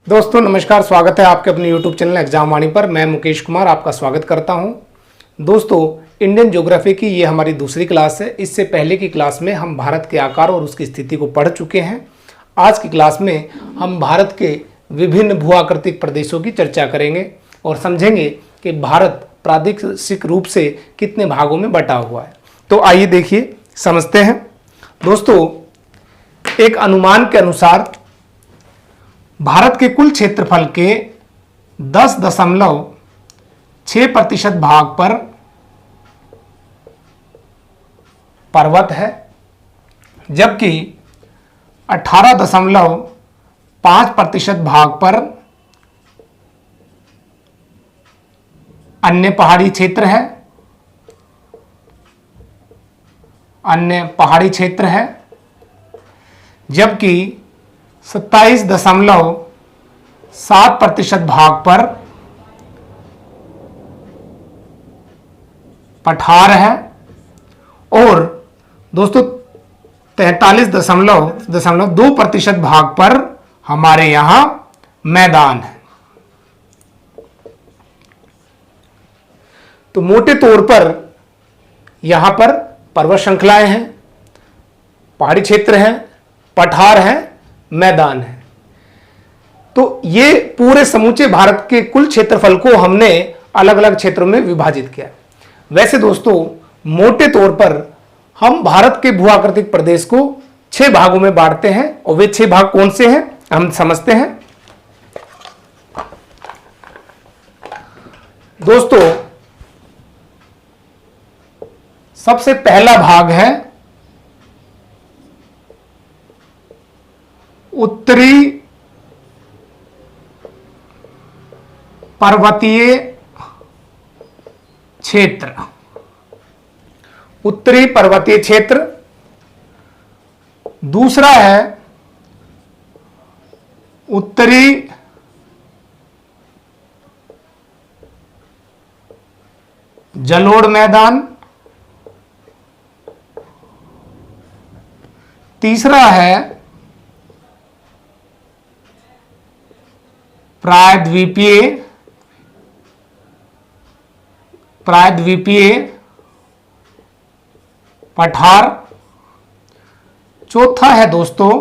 दोस्तों नमस्कार, स्वागत है आपके अपने YouTube चैनल एग्जाम वाणी पर। मैं मुकेश कुमार आपका स्वागत करता हूं। दोस्तों, इंडियन ज्योग्राफी की ये हमारी दूसरी क्लास है। इससे पहले की क्लास में हम भारत के आकार और उसकी स्थिति को पढ़ चुके हैं। आज की क्लास में हम भारत के विभिन्न भू आकृतिक प्रदेशों की चर्चा करेंगे और समझेंगे कि भारत प्रादेशिक रूप से कितने भागों में बटा हुआ है। तो आइए देखिए, समझते हैं। दोस्तों, एक अनुमान के अनुसार भारत के कुल क्षेत्रफल के 10.6% भाग पर पर्वत है, जबकि 18.5% भाग पर अन्य पहाड़ी क्षेत्र है, जबकि 27.7% भाग पर पठार है और दोस्तों 43.2% भाग पर हमारे यहां मैदान है। तो मोटे तौर पर यहां पर पर्वत श्रृंखलाएं हैं, पहाड़ी क्षेत्र हैं, पठार है, मैदान है। तो ये पूरे समूचे भारत के कुल क्षेत्रफल को हमने अलग अलग क्षेत्रों में विभाजित किया। वैसे दोस्तों, मोटे तौर पर हम भारत के भू आकृतिक प्रदेश को 6 भागों में बांटते हैं और वे 6 भाग कौन से हैं हम समझते हैं। दोस्तों, सबसे पहला भाग है उत्तरी पर्वतीय क्षेत्र। उत्तरी पर्वतीय क्षेत्र। दूसरा है उत्तरी जलोढ़ मैदान। तीसरा है प्रायद्वीपीय पठार। चौथा है दोस्तों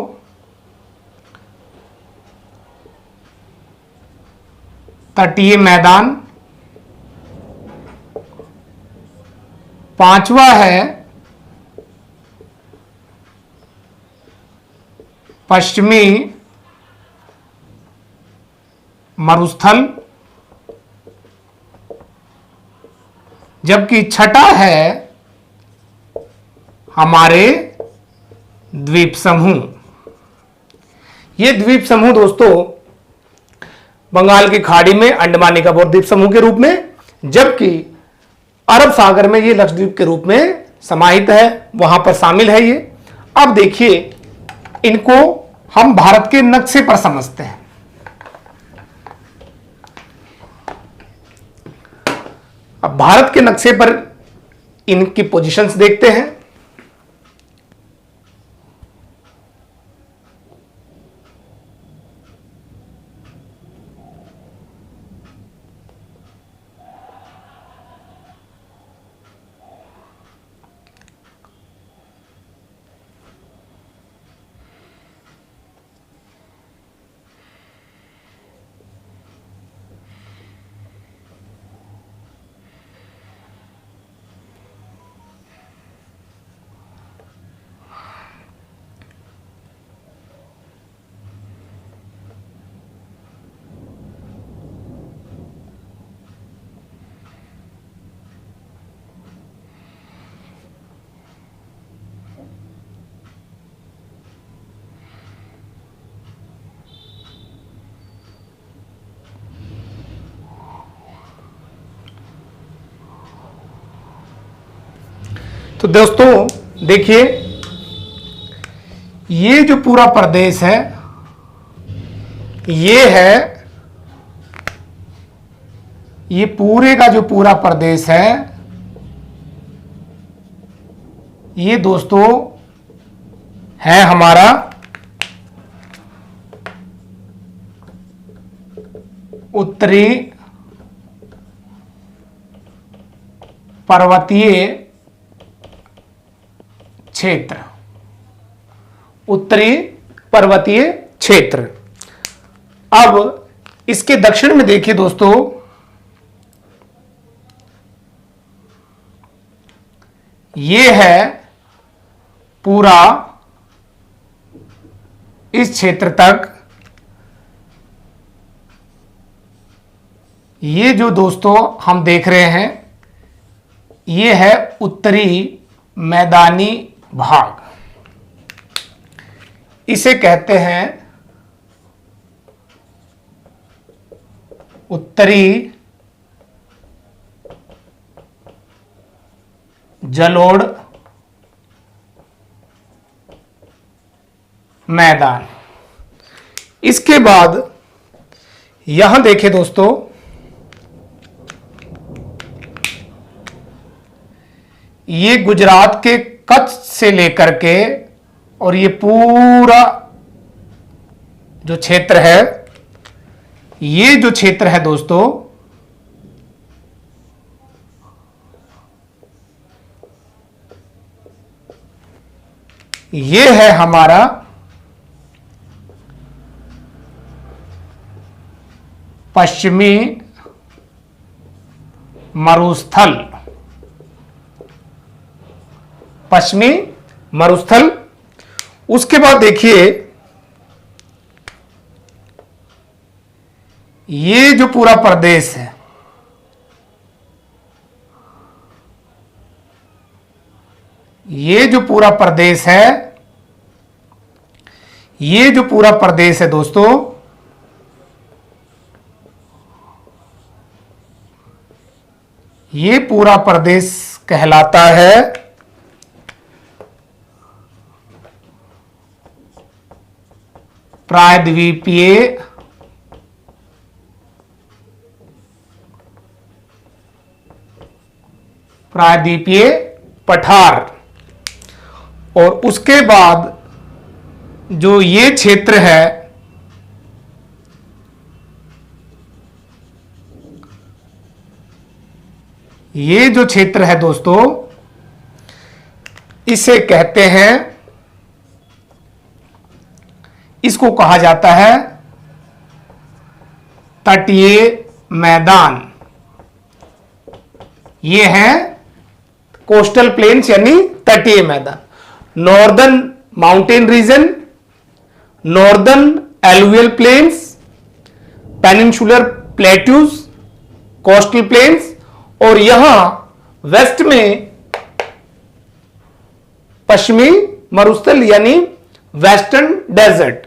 तटीय मैदान। पांचवा है पश्चिमी मरुस्थल, जबकि छठा है हमारे द्वीप समूह। ये द्वीप समूह दोस्तों बंगाल की खाड़ी में अंडमान निकोबार द्वीप समूह के रूप में, जबकि अरब सागर में ये लक्षद्वीप के रूप में समाहित है, वहां पर शामिल है ये। अब देखिए, इनको हम भारत के नक्शे पर समझते हैं। अब भारत के नक्शे पर इनकी पोजीशंस देखते हैं। तो दोस्तों देखिए, ये जो पूरा प्रदेश है ये पूरे का जो पूरा प्रदेश है ये दोस्तों है हमारा उत्तरी पर्वतीय क्षेत्र, उत्तरी पर्वतीय क्षेत्र। अब इसके दक्षिण में देखिए दोस्तों, ये है पूरा इस क्षेत्र तक, ये जो दोस्तों हम देख रहे हैं ये है उत्तरी मैदानी भाग, इसे कहते हैं उत्तरी जलोढ़ मैदान। इसके बाद यहां देखिए दोस्तों, ये गुजरात के कच्छ से लेकर के और ये पूरा जो क्षेत्र है, ये जो क्षेत्र है दोस्तों, ये है हमारा पश्चिमी मरुस्थल, पश्चिमी मरुस्थल। उसके बाद देखिए ये जो पूरा प्रदेश है, ये जो पूरा प्रदेश है, ये जो पूरा प्रदेश है दोस्तों, ये पूरा प्रदेश कहलाता है प्रायद्वीपीय पठार। और उसके बाद जो ये क्षेत्र है, ये जो क्षेत्र है दोस्तों, इसे कहते हैं, इसको कहा जाता है तटीय मैदान। ये है कोस्टल प्लेन्स यानी तटीय मैदान। Northern mountain region, northern alluvial plains, peninsular plateaus, coastal plains, और यहां वेस्ट में पश्चिमी मरुस्थल यानी वेस्टर्न डेजर्ट।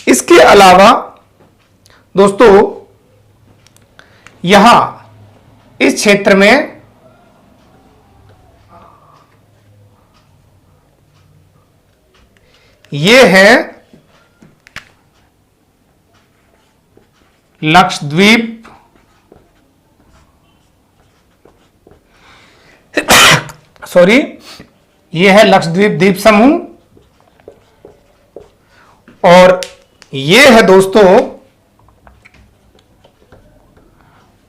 इसके अलावा दोस्तों यहां इस क्षेत्र में ये है लक्षद्वीप, सॉरी, ये है लक्षद्वीप द्वीप समूह, और ये है दोस्तों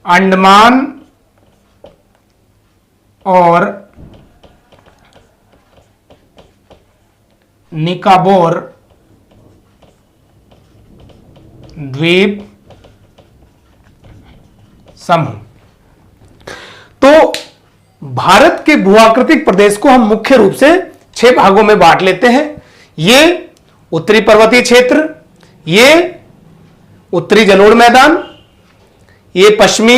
अंडमान और निकोबार द्वीप समूह। तो भारत के भूआकृतिक प्रदेश को हम मुख्य रूप से 6 भागों में बांट लेते हैं। ये उत्तरी पर्वतीय क्षेत्र, ये उत्तरी जलोढ़ मैदान, ये पश्चिमी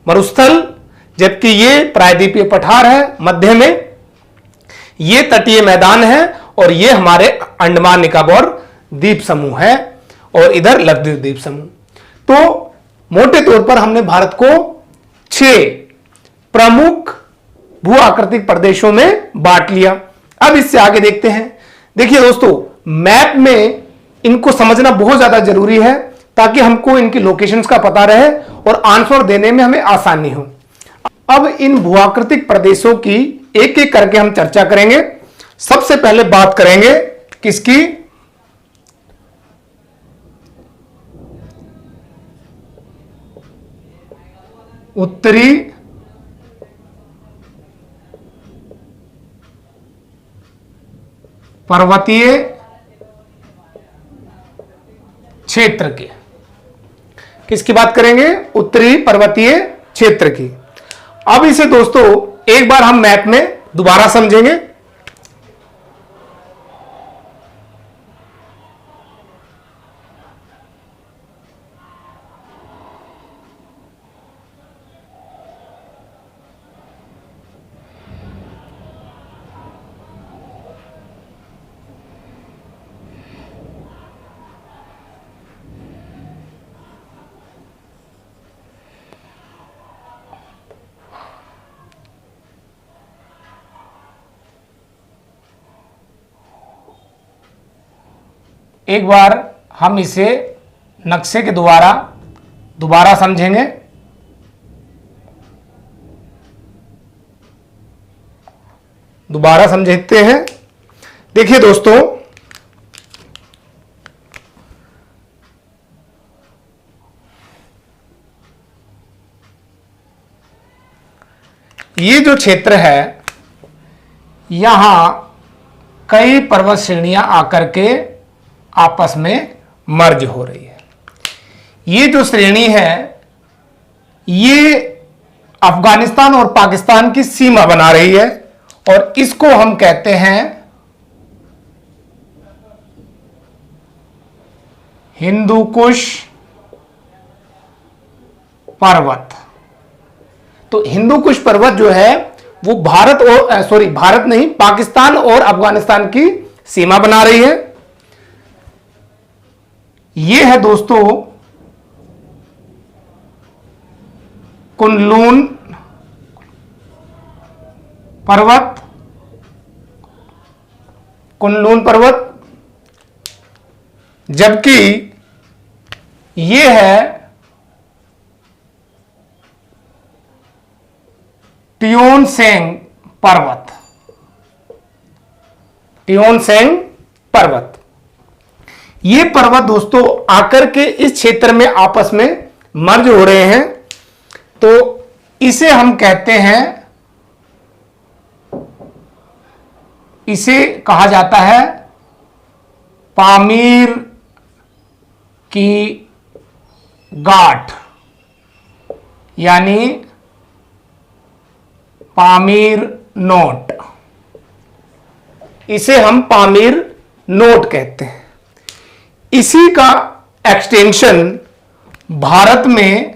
मरुस्थल, जबकि ये प्रायद्वीपीय पठार है मध्य में, ये तटीय मैदान है, और ये हमारे अंडमान निकोबार द्वीप समूह है, और इधर लक्षद्वीप द्वीप समूह। तो मोटे तौर पर हमने भारत को 6 प्रमुख भू आकृतिक प्रदेशों में बांट लिया। अब इससे आगे देखते हैं। देखिए दोस्तों, मैप में इनको समझना बहुत ज्यादा जरूरी है ताकि हमको इनकी लोकेशंस का पता रहे और आंसर देने में हमें आसानी हो। अब इन भू आकृतिक प्रदेशों की एक एक करके हम चर्चा करेंगे। सबसे पहले बात करेंगे किसकी? उत्तरी पर्वतीय क्षेत्र के। किसकी बात करेंगे? उत्तरी पर्वतीय क्षेत्र की। अब इसे दोस्तों एक बार हम मैप में दोबारा समझेंगे। एक बार हम इसे नक्शे के दोबारा समझेंगे। दोबारा समझते हैं। देखिए दोस्तों, ये जो क्षेत्र है, यहां कई पर्वत श्रेणियां आकर के आपस में मर्ज हो रही है। ये जो श्रेणी है, ये अफगानिस्तान और पाकिस्तान की सीमा बना रही है और इसको हम कहते हैं हिंदू कुश पर्वत। तो हिंदू कुश पर्वत जो है वो भारत नहीं, पाकिस्तान और अफगानिस्तान की सीमा बना रही है। ये है दोस्तों कुनलून पर्वत। जबकि ये है ट्यूनसेंग पर्वत। ये पर्वत दोस्तों आकर के इस क्षेत्र में आपस में मर्ज हो रहे हैं। तो इसे हम कहते हैं, इसे कहा जाता है पामीर की गांठ, यानी पामीर नोट। इसे हम पामीर नोट कहते हैं। इसी का एक्सटेंशन भारत में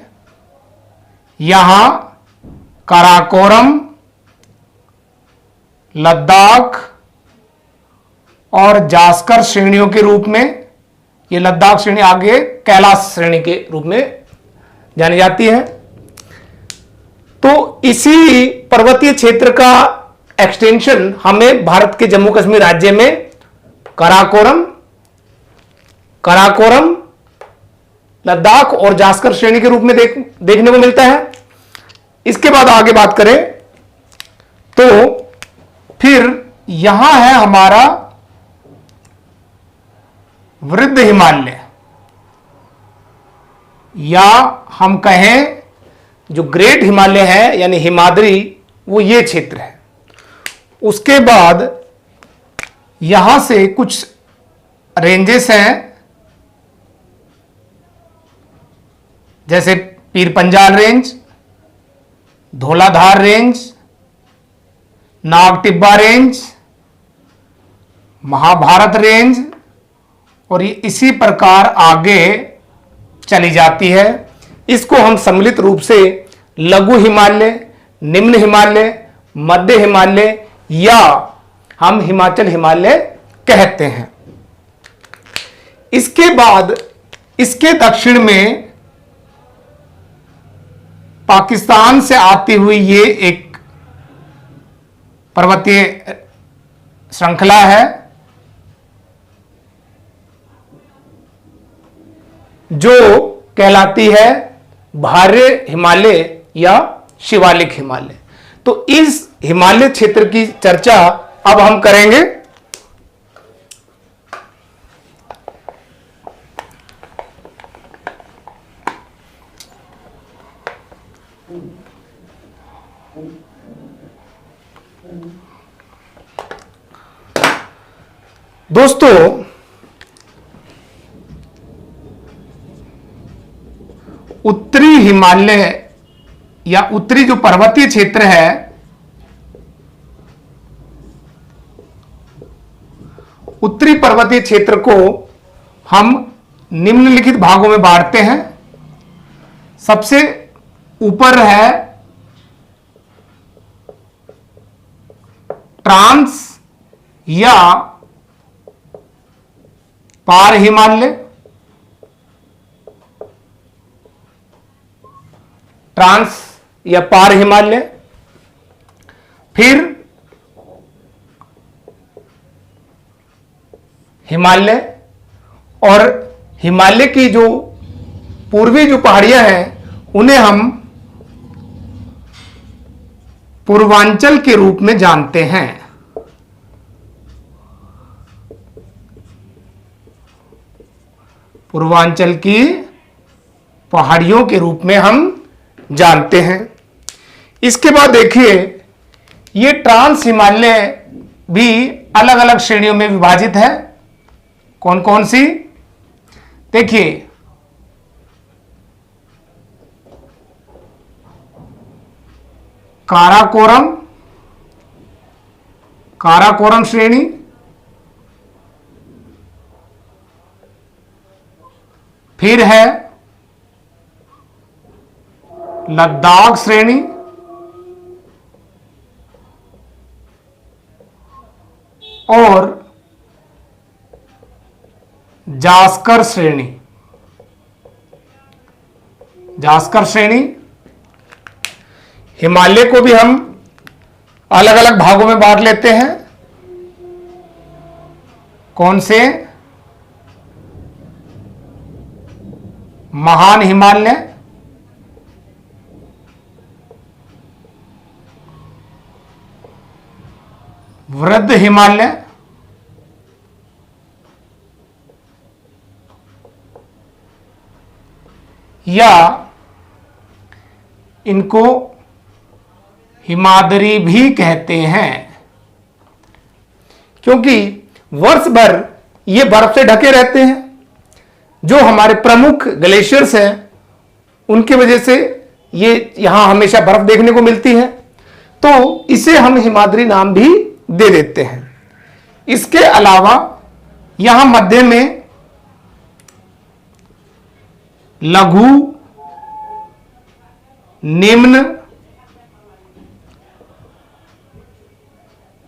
यहां काराकोरम, लद्दाख और जास्कर श्रेणियों के रूप में, ये लद्दाख श्रेणी आगे कैलाश श्रेणी के रूप में जानी जाती है। तो इसी पर्वतीय क्षेत्र का एक्सटेंशन हमें भारत के जम्मू कश्मीर राज्य में काराकोरम, लद्दाख और जास्कर श्रेणी के रूप में देखने को मिलता है। इसके बाद आगे बात करें तो फिर यहां है हमारा वृद्ध हिमालय, या हम कहें जो ग्रेट हिमालय है यानी हिमाद्री, वो ये क्षेत्र है। उसके बाद यहां से कुछ रेंजेस हैं, जैसे Pir Panjal range, Dhauladhar range, Nagtibba range, Mahabharat range, और ये इसी प्रकार आगे चली जाती है। इसको हम सम्मिलित रूप से लघु हिमालय, निम्न हिमालय, मध्य हिमालय या हम हिमाचल हिमालय कहते हैं। इसके बाद इसके दक्षिण में पाकिस्तान से आती हुई ये एक पर्वतीय श्रृंखला है जो कहलाती है भार्य हिमालय या शिवालिक हिमालय। तो इस हिमालय क्षेत्र की चर्चा अब हम करेंगे। दोस्तों, उत्तरी हिमालय या उत्तरी जो पर्वतीय क्षेत्र है, उत्तरी पर्वतीय क्षेत्र को हम निम्नलिखित भागों में बांटते हैं। सबसे ऊपर है ट्रांस या पार हिमालय, ट्रांस या पार हिमालय। फिर हिमालय, और हिमालय की जो पूर्वी जो पहाड़ियां हैं उन्हें हम पूर्वांचल के रूप में जानते हैं। पूर्वांचल की पहाड़ियों के रूप में हम जानते हैं। इसके बाद देखिए, ये ट्रांस हिमालय भी अलग अलग श्रेणियों में विभाजित है। कौन कौन सी? देखिए, काराकोरम, काराकोरम श्रेणी, फिर है लद्दाख श्रेणी, और जास्कर श्रेणी। जास्कर श्रेणी। हिमालय को भी हम अलग अलग भागों में बांट लेते हैं। कौन से? महान हिमालय, वृद्ध हिमालय, या इनको हिमाद्री भी कहते हैं, क्योंकि वर्ष भर ये बर्फ से ढके रहते हैं। जो हमारे प्रमुख ग्लेशियर्स हैं उनकी वजह से ये यहां हमेशा बर्फ देखने को मिलती है, तो इसे हम हिमाद्री नाम भी दे देते हैं। इसके अलावा यहां मध्य में लघु, निम्न,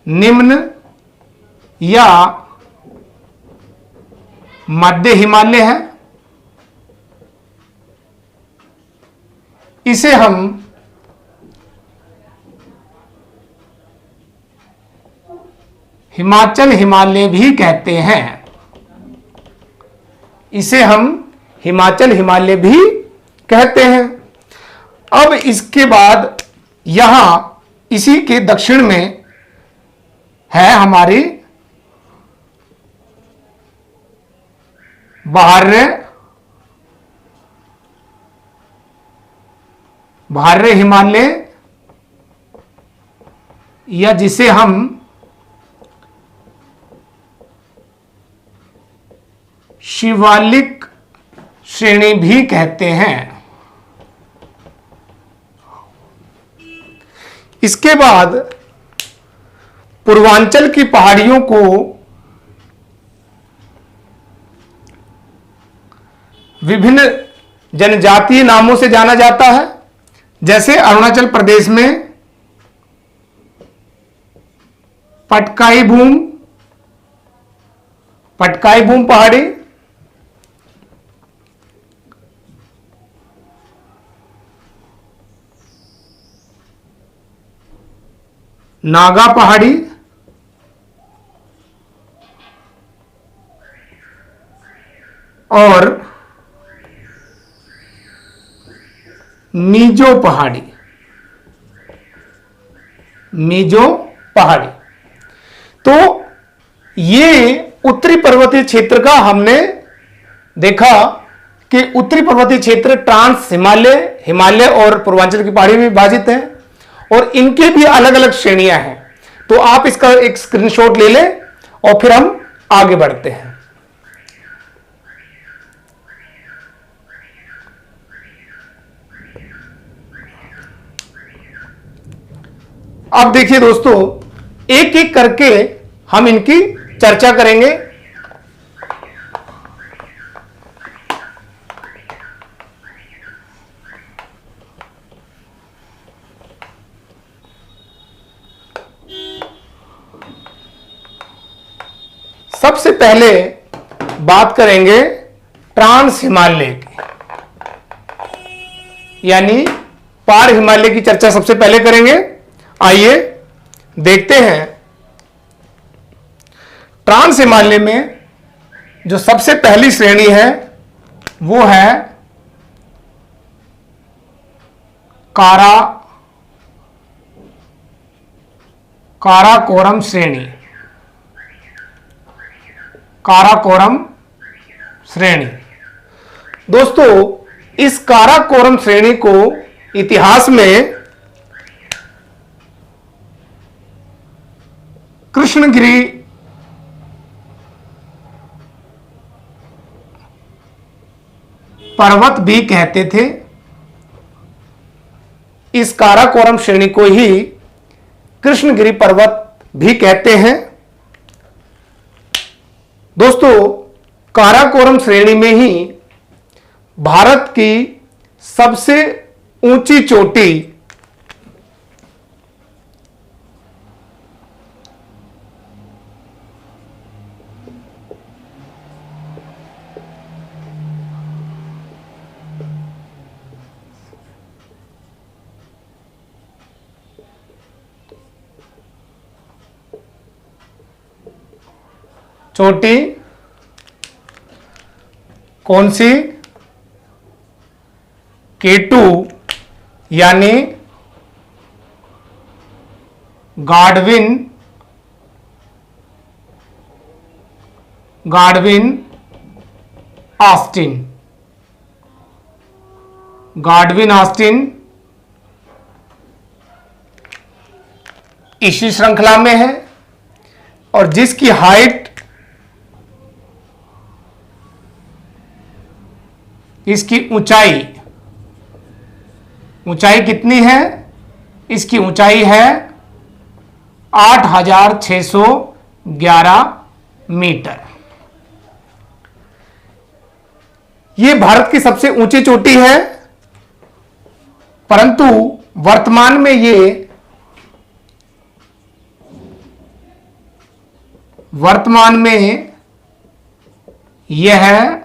निम्न या मध्य हिमालय है। इसे हम हिमाचल हिमालय भी कहते हैं। इसे हम हिमाचल हिमालय भी कहते हैं। अब इसके बाद यहां इसी के दक्षिण में है हमारी भारतीय हिमालय, या जिसे हम शिवालिक श्रेणी भी कहते हैं। इसके बाद पूर्वांचल की पहाड़ियों को विभिन्न जनजातीय नामों से जाना जाता है। जैसे अरुणाचल प्रदेश में पटकाई भूम पहाड़ी, नागा पहाड़ी, और मीजो पहाड़ी। मीजो पहाड़ी। तो ये उत्तरी पर्वतीय क्षेत्र का हमने देखा कि उत्तरी पर्वतीय क्षेत्र ट्रांस हिमालय, हिमालय और पूर्वांचल की पहाड़ी में विभाजित है और इनके भी अलग अलग श्रेणियां हैं। तो आप इसका एक स्क्रीनशॉट ले लें और फिर हम आगे बढ़ते हैं। अब देखिए दोस्तों, एक एक करके हम इनकी चर्चा करेंगे। सबसे पहले बात करेंगे ट्रांस हिमालय की, यानी पार हिमालय की चर्चा सबसे पहले करेंगे। आइए देखते हैं। ट्रांस हिमालय में जो सबसे पहली श्रेणी है वो है काराकोरम श्रेणी। काराकोरम श्रेणी दोस्तों, इस काराकोरम श्रेणी को इतिहास में कृष्णगिरी पर्वत भी कहते थे। इस काराकोरम श्रेणी को ही कृष्णगिरी पर्वत भी कहते हैं। दोस्तों, काराकोरम श्रेणी में ही भारत की सबसे ऊंची चोटी कौन सी? K2 यानी गार्डविन ऑस्टिन इसी श्रृंखला में है और जिसकी हाइट इसकी ऊंचाई कितनी है? इसकी ऊंचाई है 8611 मीटर। यह भारत की सबसे ऊंची चोटी है, परंतु वर्तमान में यह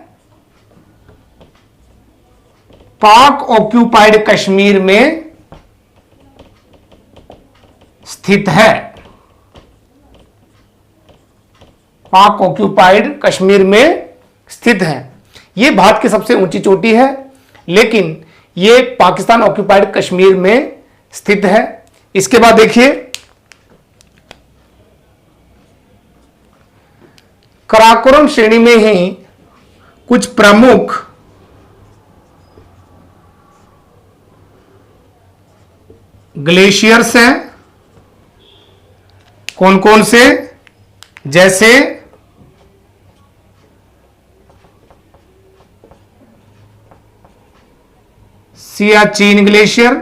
पाक ऑक्यूपाइड कश्मीर में स्थित है। पाक ऑक्यूपाइड कश्मीर में स्थित है। यह भारत की सबसे ऊंची चोटी है, लेकिन यह पाकिस्तान ऑक्यूपाइड कश्मीर में स्थित है। इसके बाद देखिए, काराकोरम श्रेणी में ही कुछ प्रमुख ग्लेशियर्स हैं। कौन कौन से? जैसे सियाचिन ग्लेशियर,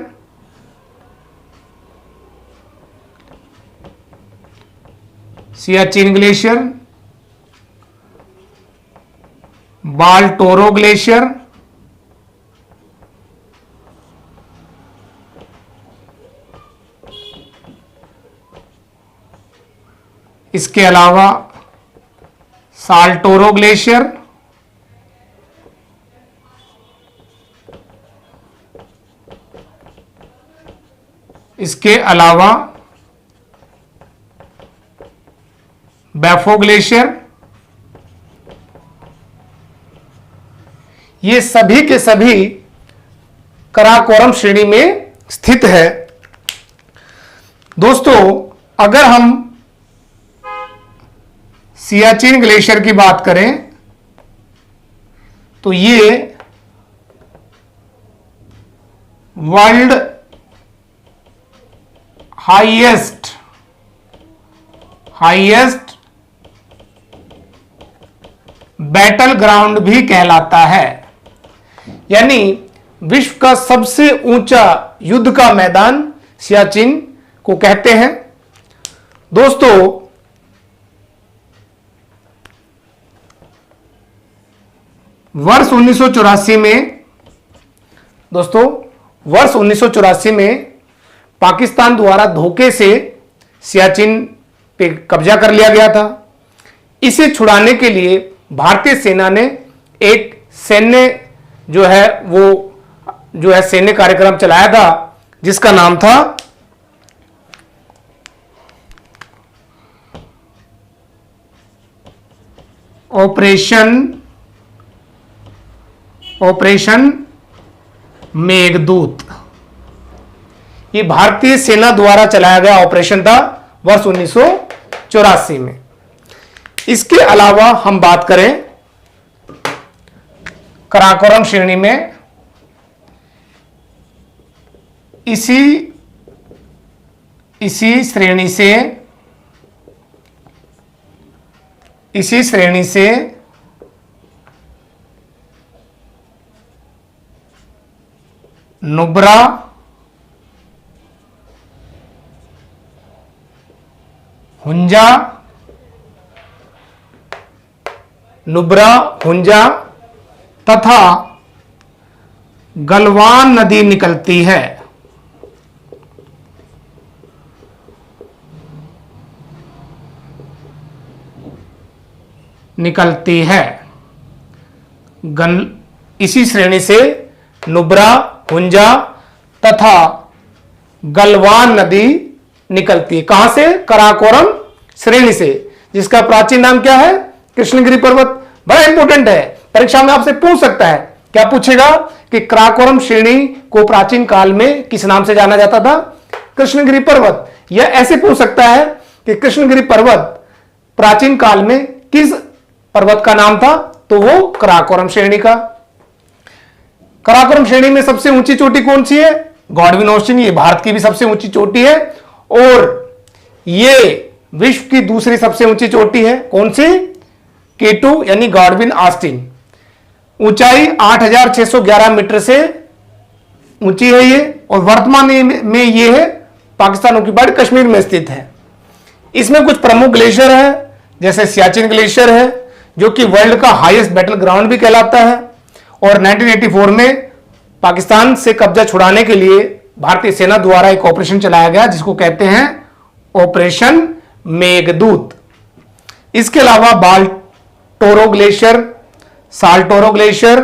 बाल्टोरो ग्लेशियर, इसके अलावा साल्टोरो ग्लेशियर, इसके अलावा बैफो ग्लेशियर। ये सभी के सभी काराकोरम श्रेणी में स्थित है। दोस्तों, अगर हम सियाचिन ग्लेशियर की बात करें तो ये वर्ल्ड हाईएस्ट बैटल ग्राउंड भी कहलाता है। यानी विश्व का सबसे ऊंचा युद्ध का मैदान सियाचिन को कहते हैं। दोस्तों, वर्ष 1984 में पाकिस्तान द्वारा धोखे से सियाचिन पे कब्जा कर लिया गया था। इसे छुड़ाने के लिए भारतीय सेना ने एक सैन्य कार्यक्रम चलाया था, जिसका नाम था ऑपरेशन मेघदूत। ये भारतीय सेना द्वारा चलाया गया ऑपरेशन था वर्ष 1984 में। इसके अलावा हम बात करें कराकोरम श्रेणी में, इसी श्रेणी से नुब्रा, हुंजा तथा गलवान नदी निकलती है। इसी श्रेणी से नुब्रा, हुंजा तथा गलवान नदी निकलती है। कहां से? कराकोरम श्रेणी से, जिसका प्राचीन नाम क्या है? कृष्णगिरी पर्वत। बड़ा इंपॉर्टेंट है, परीक्षा में आपसे पूछ सकता है। क्या पूछेगा कि कराकोरम श्रेणी को प्राचीन काल में किस नाम से जाना जाता था? कृष्णगिरी पर्वत। या ऐसे पूछ सकता है कि कृष्णगिरी पर्वत प्राचीन काल में किस पर्वत का नाम था? तो वो कराकोरम श्रेणी का। कराकोरम श्रेणी में सबसे ऊंची चोटी कौन सी है? Godwin Austen. ये भारत की भी सबसे ऊंची चोटी है और ये विश्व की दूसरी सबसे ऊंची चोटी है। कौन सी? K2 यानी गॉडविन ऑस्टिन। ऊंचाई 8611 मीटर से ऊंची है ये, और वर्तमान में ये है पाकिस्तान ऑक्युपाइड कश्मीर में स्थित है। इसमें कुछ प्रमुख ग्लेशियर है, जैसे सियाचिन ग्लेशियर है, जो कि वर्ल्ड का हाईएस्ट बैटल ग्राउंड भी कहलाता है। और 1984 में पाकिस्तान से कब्जा छुड़ाने के लिए भारतीय सेना द्वारा एक ऑपरेशन चलाया गया, जिसको कहते हैं ऑपरेशन मेघदूत। इसके अलावा बाल्टोरो ग्लेशियर, साल्टोरो ग्लेशियर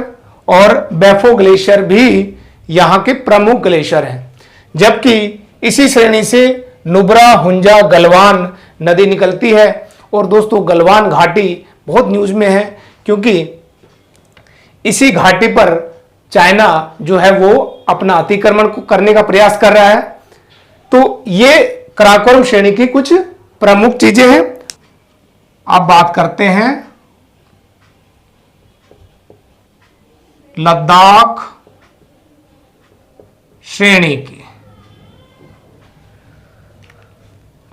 और बैफो ग्लेशियर भी यहां के प्रमुख ग्लेशियर हैं। जबकि इसी श्रेणी से नुब्रा, हुंजा, गलवान नदी निकलती है। और दोस्तों, गलवान घाटी बहुत न्यूज में है, क्योंकि इसी घाटी पर चाइना जो है वो अपना अतिक्रमण करने का प्रयास कर रहा है। तो ये कराकोरम श्रेणी की कुछ प्रमुख चीजें हैं। अब बात करते हैं लद्दाख श्रेणी की।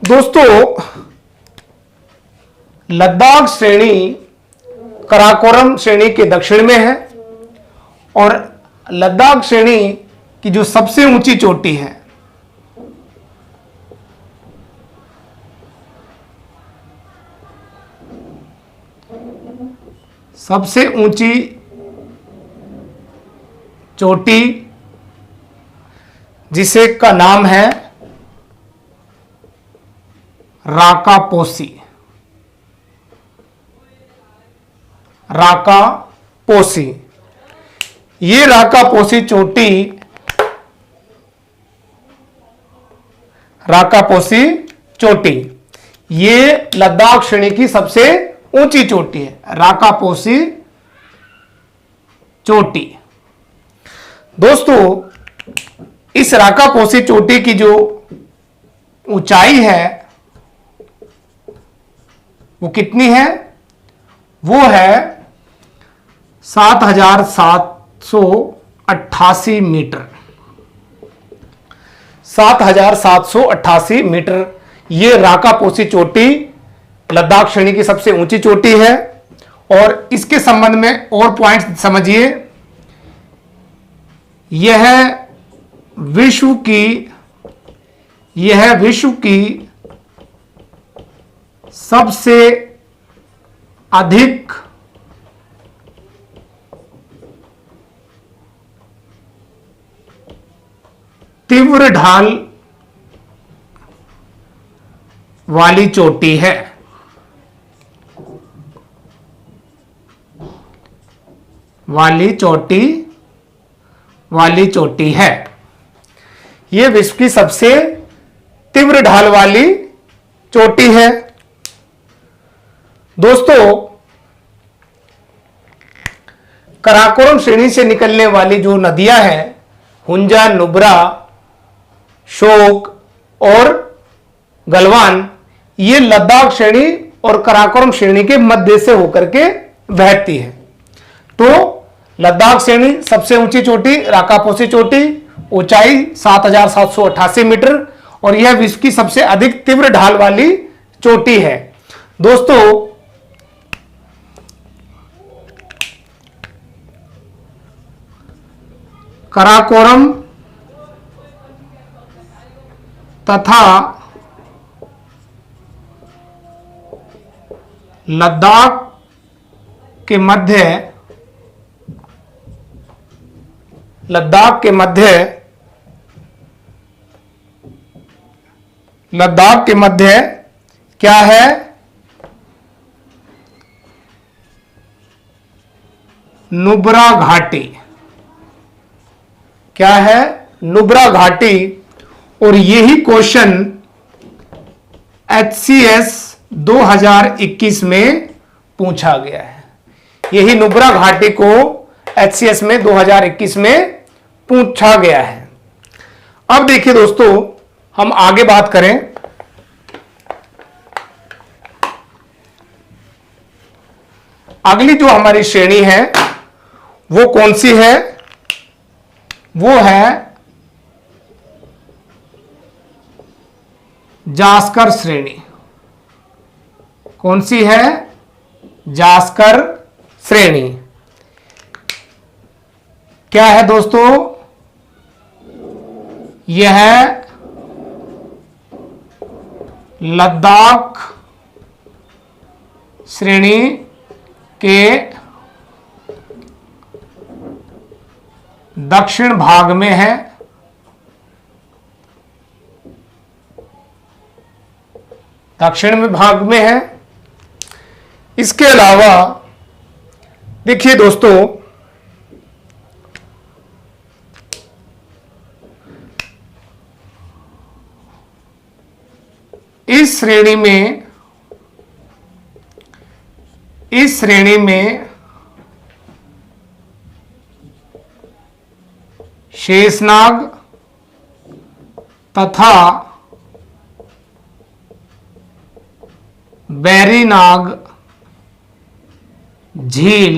दोस्तों, लद्दाख श्रेणी कराकोरम श्रेणी के दक्षिण में है, और लद्दाख श्रेणी की जो सबसे ऊंची चोटी है सबसे ऊंची चोटी जिसे का नाम है राकापोसी। ये राकापोसी चोटी ये लद्दाख श्रेणी की सबसे ऊंची चोटी है, राकापोसी चोटी। दोस्तों, इस राकापोसी चोटी की जो ऊंचाई है वो कितनी है? वो है 7788 मीटर। 7,788 मीटर। ये राकापोसी चोटी लद्दाख श्रेणी की सबसे ऊंची चोटी है। और इसके संबंध में और पॉइंट समझिए, यह विश्व की सबसे अधिक तीव्र ढाल वाली चोटी है। वाली चोटी है। यह विश्व की सबसे तीव्र ढाल वाली चोटी है। दोस्तों, कराकोरम श्रेणी से निकलने वाली जो नदियां हैं, हुंजा, नुब्रा, शोक और गलवान, ये लद्दाख श्रेणी और कराकोरम श्रेणी के मध्य से होकर के बहती है। तो लद्दाख श्रेणी सबसे ऊंची चोटी राकापोसी चोटी, ऊंचाई 7,788 मीटर, और यह विश्व की सबसे अधिक तीव्र ढाल वाली चोटी है। दोस्तों, कराकोरम तथा लद्दाख के मध्य क्या है? नुब्रा घाटी। क्या है? नुब्रा घाटी। और यही क्वेश्चन HCS 2021 में पूछा गया है। यही नुब्रा घाटी को HCS में 2021 में पूछा गया है। अब देखिए दोस्तों, हम आगे बात करें। अगली जो हमारी श्रेणी है वो कौन सी है? वो है जास्कर श्रेणी। कौन सी है? जास्कर श्रेणी। क्या है दोस्तों? यह लद्दाख श्रेणी के दक्षिण भाग में है। दक्षिण भाग में है। इसके अलावा देखिए दोस्तों, इस श्रेणी में शेषनाग तथा बैरीनाग झील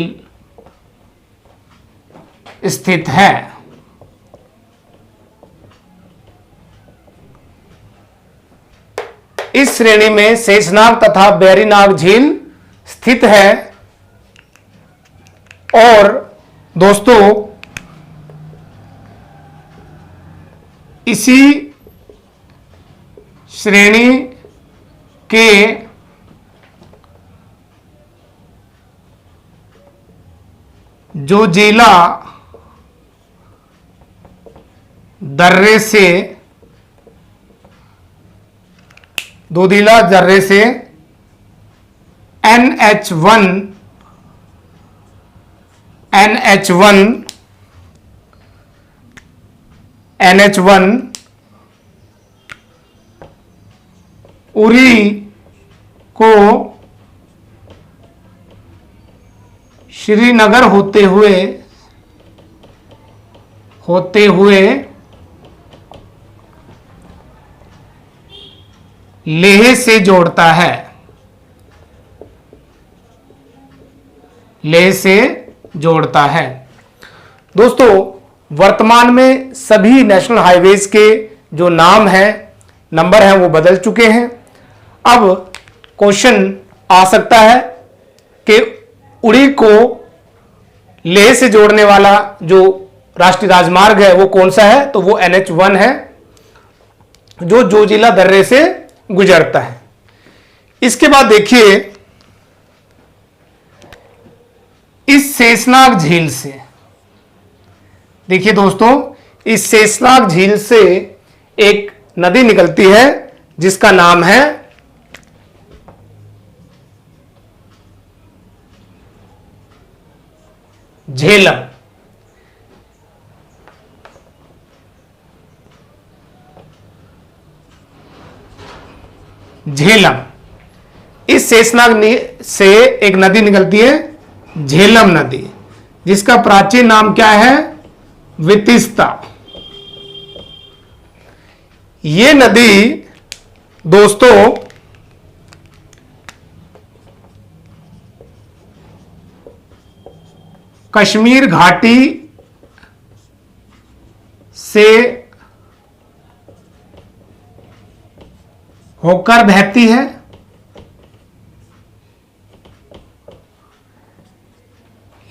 स्थित है। इस श्रेणी में शेषनाग तथा बैरीनाग झील स्थित है। और दोस्तों, इसी श्रेणी के जो जिला दर्रे से दोदिला दर्रे से NH1 उरी को श्रीनगर होते हुए लेह से जोड़ता है। लेह से जोड़ता है। दोस्तों, वर्तमान में सभी नेशनल हाईवेज के जो नाम है, नंबर है, वो बदल चुके हैं। अब क्वेश्चन आ सकता है कि उड़ी को लेह से जोड़ने वाला जो राष्ट्रीय राजमार्ग है वो कौन सा है, तो वो NH1 है, जो जोजिला दर्रे से गुजरता है। इसके बाद देखिए, इस शेषनाग झील से, देखिए दोस्तों, इस शेषनाग झील से एक नदी निकलती है जिसका नाम है झेलम। झेलम, इस शेषनाग से एक नदी निकलती है, झेलम नदी, जिसका प्राचीन नाम क्या है, वितिस्ता। ये नदी दोस्तों कश्मीर घाटी से होकर बहती है।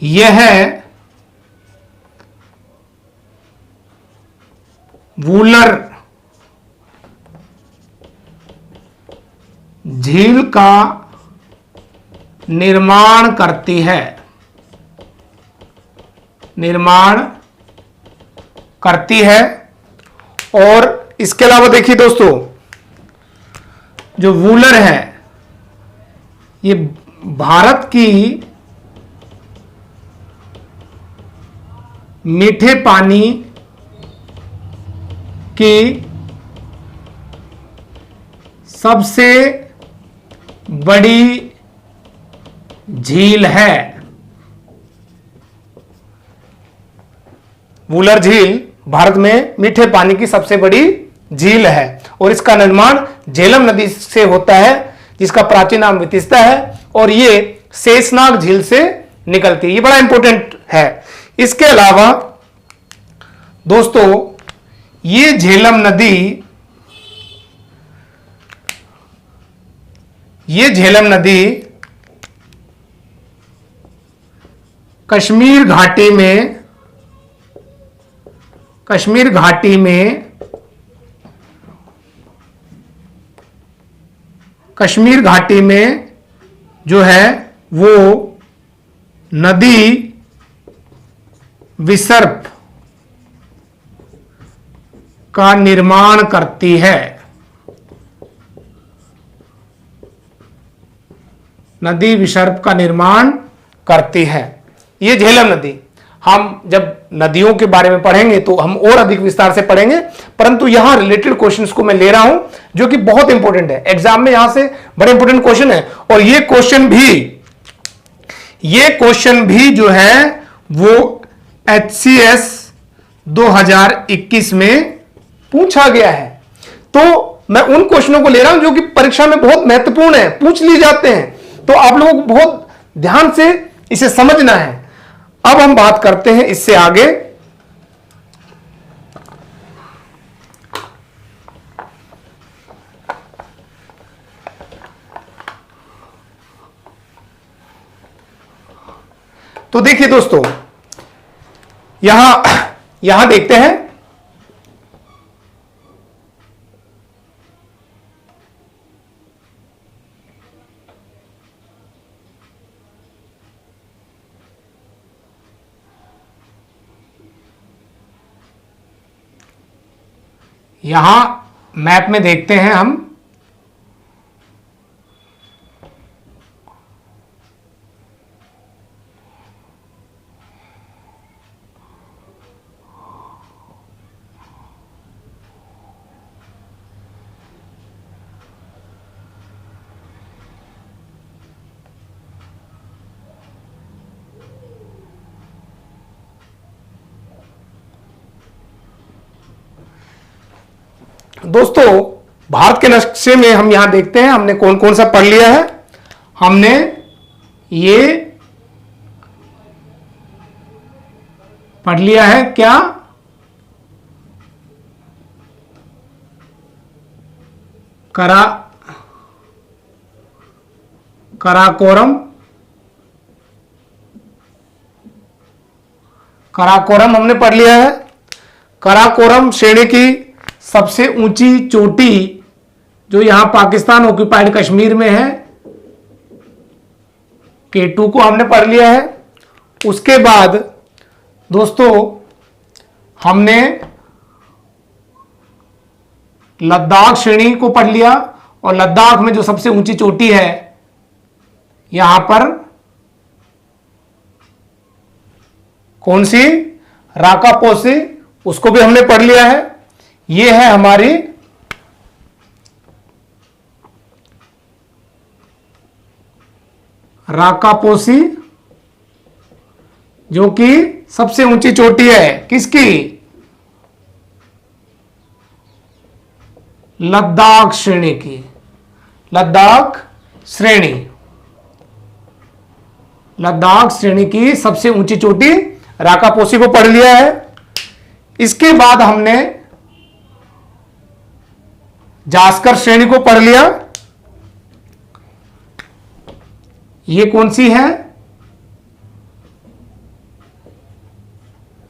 यह वूलर झील का निर्माण करती है, निर्माण करती है। और इसके अलावा देखिए दोस्तों, जो वूलर है ये भारत की मीठे पानी की सबसे बड़ी झील है। वूलर झील भारत में मीठे पानी की सबसे बड़ी झील है और इसका निर्माण झेलम नदी से होता है, जिसका प्राचीन नाम वितिस्ता है, और ये शेषनाग झील से निकलती है। ये बड़ा इंपॉर्टेंट है। इसके अलावा दोस्तों, ये झेलम नदी, ये झेलम नदी कश्मीर घाटी में, कश्मीर घाटी में, कश्मीर घाटी में जो है वो नदी विसर्प का निर्माण करती है। नदी विसर्प का निर्माण करती है। ये झेलम नदी, हम जब नदियों के बारे में पढ़ेंगे तो हम और अधिक विस्तार से पढ़ेंगे, परंतु यहां रिलेटेड क्वेश्चंस को मैं ले रहा हूं जो कि बहुत इंपॉर्टेंट है। एग्जाम में यहां से बड़े इंपॉर्टेंट क्वेश्चन है, और ये क्वेश्चन भी जो है वो HCS 2021 में पूछा गया है। तो मैं उन क्वेश्चनों को ले रहा हूं जो कि परीक्षा में बहुत महत्वपूर्ण है, पूछ लिए जाते हैं, तो आप लोगों को बहुत ध्यान से इसे समझना है। अब हम बात करते हैं इससे आगे, तो देखिए दोस्तों, यहां देखते हैं, यहां मैप में देखते हैं हम, दोस्तों भारत के नक्शे में हम यहां देखते हैं, हमने कौन कौन सा पढ़ लिया है। हमने ये पढ़ लिया है क्या, कराकोरम हमने पढ़ लिया है। कराकोरम श्रेणी की सबसे ऊंची चोटी जो यहां पाकिस्तान ऑक्यूपाइड कश्मीर में है, K2 को हमने पढ़ लिया है। उसके बाद दोस्तों हमने लद्दाख श्रेणी को पढ़ लिया, और लद्दाख में जो सबसे ऊंची चोटी है यहां पर कौन सी, राकापोसी, उसको भी हमने पढ़ लिया है। यह है हमारी राकापोसी, जो कि सबसे ऊंची चोटी है किसकी, लद्दाख श्रेणी की। लद्दाख श्रेणी की सबसे ऊंची चोटी राकापोसी को पढ़ लिया है। इसके बाद हमने जास्कर श्रेणी को पढ़ लिया। ये कौन सी है,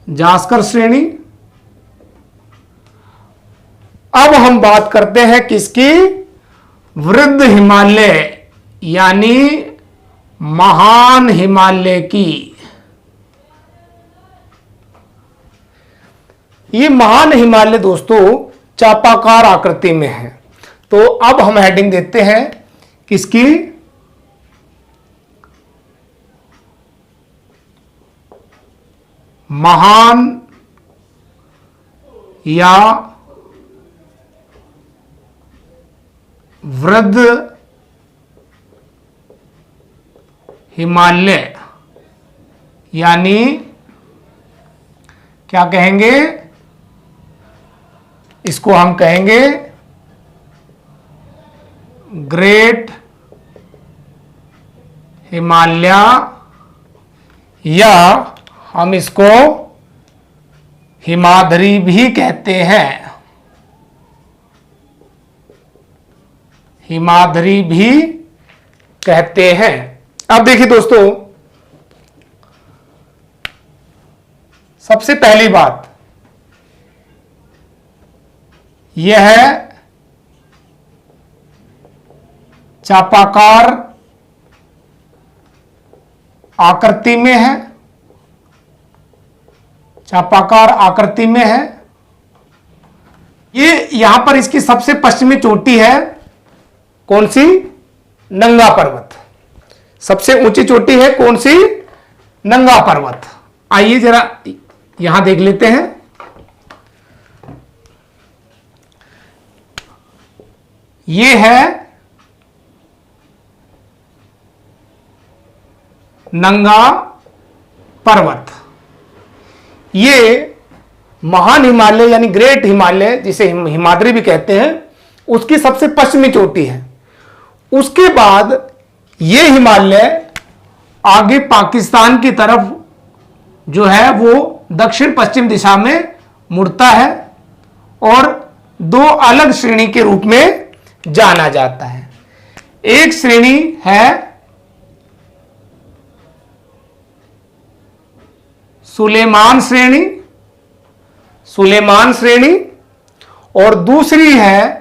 जास्कर श्रेणी। अब हम बात करते हैं किसकी, वृद्ध हिमालय यानी महान हिमालय की। ये महान हिमालय दोस्तों चापाकार आकृति में है। तो अब हम हेडिंग देते हैं किसकी, महान या वृद्ध हिमालय, यानी क्या कहेंगे इसको, हम कहेंगे ग्रेट हिमालय, या हम इसको हिमाद्री भी कहते हैं, हिमाद्री भी कहते हैं। अब देखिए दोस्तों, सबसे पहली बात यह है चापाकार आकृति में है, चापाकार आकृति में है। ये यहां पर इसकी सबसे पश्चिमी चोटी है कौन सी, नंगा पर्वत। सबसे ऊंची चोटी है कौन सी, नंगा पर्वत। आइए जरा यहां देख लेते हैं। ये है नंगा पर्वत। ये महान हिमालय यानी ग्रेट हिमालय, जिसे हिमाद्री भी कहते हैं, उसकी सबसे पश्चिमी चोटी है। उसके बाद ये हिमालय आगे पाकिस्तान की तरफ जो है वो दक्षिण पश्चिम दिशा में मुड़ता है और दो अलग श्रेणी के रूप में जाना जाता है। एक श्रेणी है सुलेमान श्रेणी, सुलेमान श्रेणी, और दूसरी है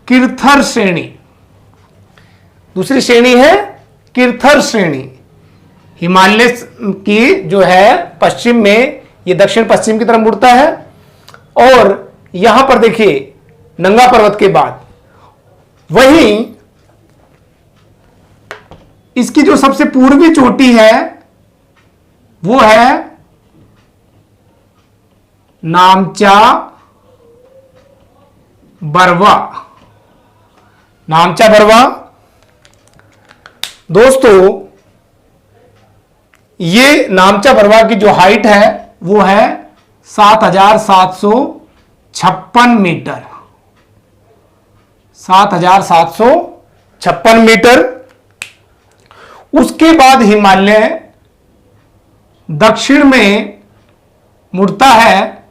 किर्थर श्रेणी। दूसरी श्रेणी है किर्थर श्रेणी। हिमालय की जो है पश्चिम में ये दक्षिण पश्चिम की तरफ मुड़ता है, और यहां पर देखिए नंगा पर्वत के बाद वहीं इसकी जो सबसे पूर्वी चोटी है वो है नामचा बरवा। नामचा बरवा दोस्तों, ये नामचा बरवा की जो हाइट है वो है 7,756 मीटर। 7,756 मीटर। उसके बाद हिमालय दक्षिण में मुड़ता है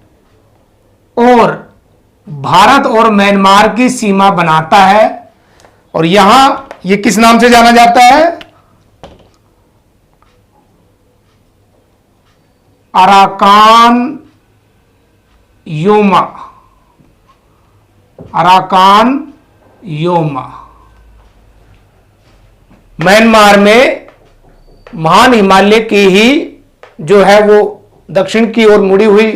और भारत और म्यांमार की सीमा बनाता है और यहां ये किस नाम से जाना जाता है? Arakan Yoma. Arakan Yoma. Myanmar में महान हिमालय की ही जो है वो दक्षिण की ओर मुड़ी हुई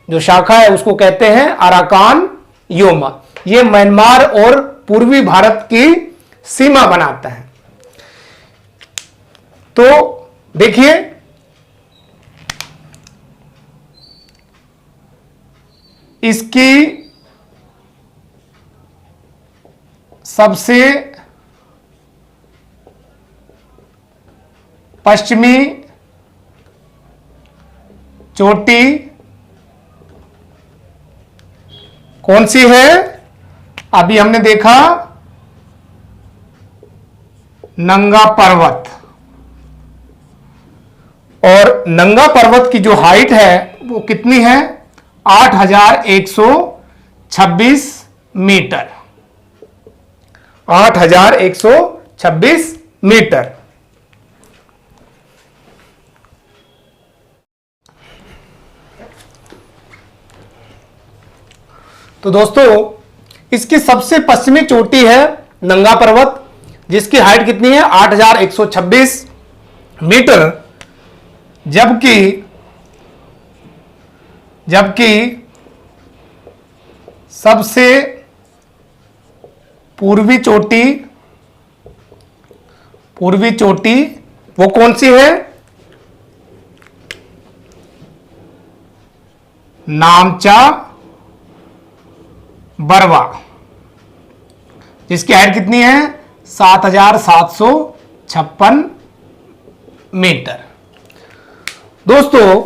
जो शाखा है उसको कहते हैं अराकान योमा। ये म्यांमार और पूर्वी भारत की सीमा बनाता है। तो देखिए इसकी सबसे पश्चिमी चोटी कौन सी है? अभी हमने देखा नंगा पर्वत। और नंगा पर्वत की जो हाइट है वो कितनी है? 8126 मीटर। 8126 मीटर। तो दोस्तों इसकी सबसे पश्चिमी चोटी है नंगा पर्वत, जिसकी हाइट कितनी है? 8126 मीटर। जबकि सबसे पूर्वी चोटी वो कौन सी है? नामचा बरवा, जिसकी हाइट कितनी है? 7756 मीटर। दोस्तों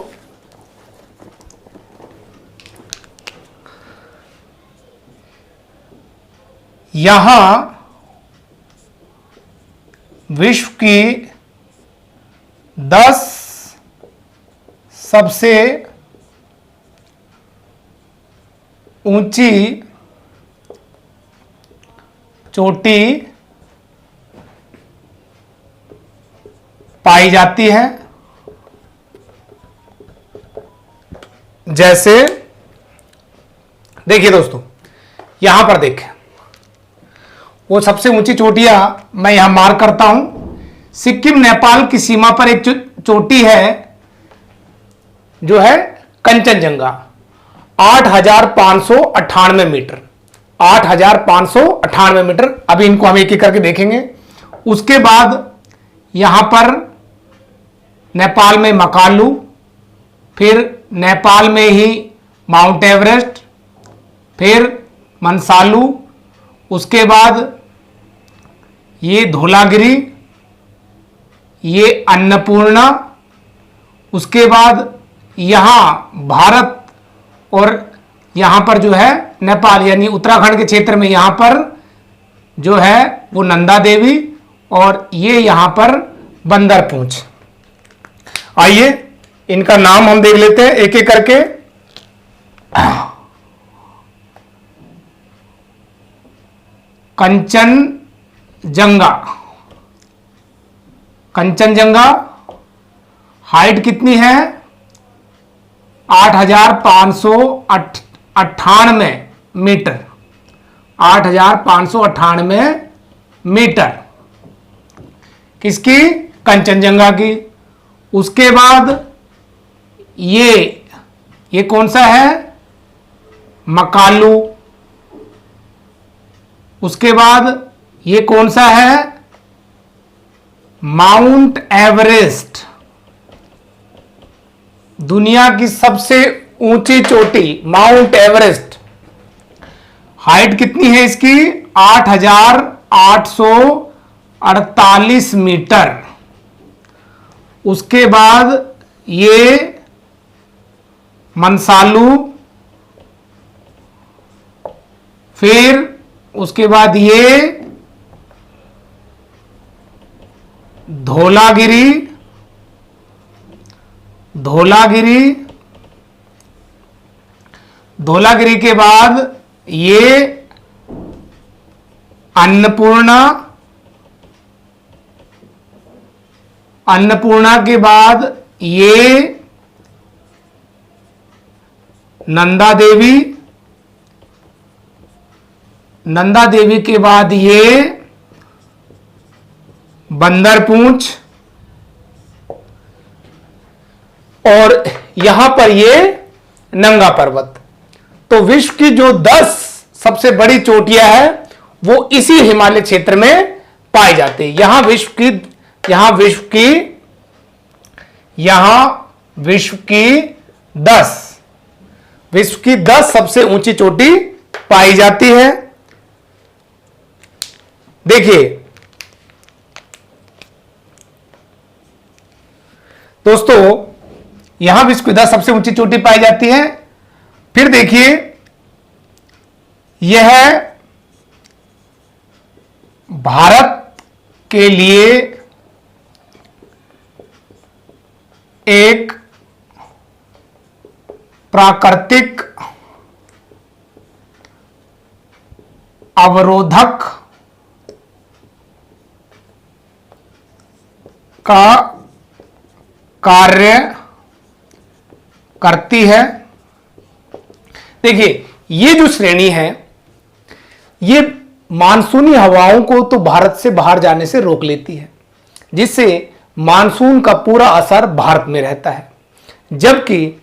यहां विश्व की 10 सबसे ऊंची चोटी पाई जाती है। जैसे देखिए दोस्तों, यहां पर देखें वो सबसे ऊंची चोटियां मैं यहां मार्क करता हूं। सिक्किम नेपाल की सीमा पर एक चोटी है जो है कंचनजंगा, 8598 मीटर। 8598 मीटर। अभी इनको हम एक एक करके देखेंगे। उसके बाद यहां पर नेपाल में मकालू, फिर नेपाल में ही माउंट एवरेस्ट, फिर मनसालू, उसके बाद ये धौलागिरी, ये अन्नपूर्णा, उसके बाद यहां भारत और यहां पर जो है नेपाल यानी उत्तराखंड के क्षेत्र में यहां पर जो है वो नंदा देवी, और ये यहां पर बंदरपूंछ। आइए इनका नाम हम देख लेते हैं एक एक करके। कंचनजंगा हाइट कितनी है? 8598 मीटर। 8598 मीटर किसकी? कंचनजंगा की। उसके बाद ये कौन सा है? मकालू। उसके बाद ये कौन सा है? माउंट एवरेस्ट, दुनिया की सबसे ऊंची चोटी माउंट एवरेस्ट। हाइट कितनी है इसकी? 8848 मीटर। उसके बाद ये मनसालू, फिर उसके बाद ये धौलागिरी के बाद ये अन्नपूर्णा, अन्नपूर्णा के बाद ये नंदा देवी, नंदा देवी के बाद ये बंदरपूंछ, और यहां पर ये नंगा पर्वत। तो विश्व की जो 10 सबसे बड़ी चोटियां हैं वो इसी हिमालय क्षेत्र में पाई जाती है। यहां विश्व की 10 सबसे ऊंची चोटी पाई जाती है। देखिए दोस्तों, यहां विश्व की 10 सबसे ऊंची चोटी पाई जाती है। फिर देखिए, यह भारत के लिए एक प्राकृतिक अवरोधक का कार्य करती है। देखिए, ये जो श्रेणी है ये मानसूनी हवाओं को तो भारत से बाहर जाने से रोक लेती है, जिससे मानसून का पूरा असर भारत में रहता है। जबकि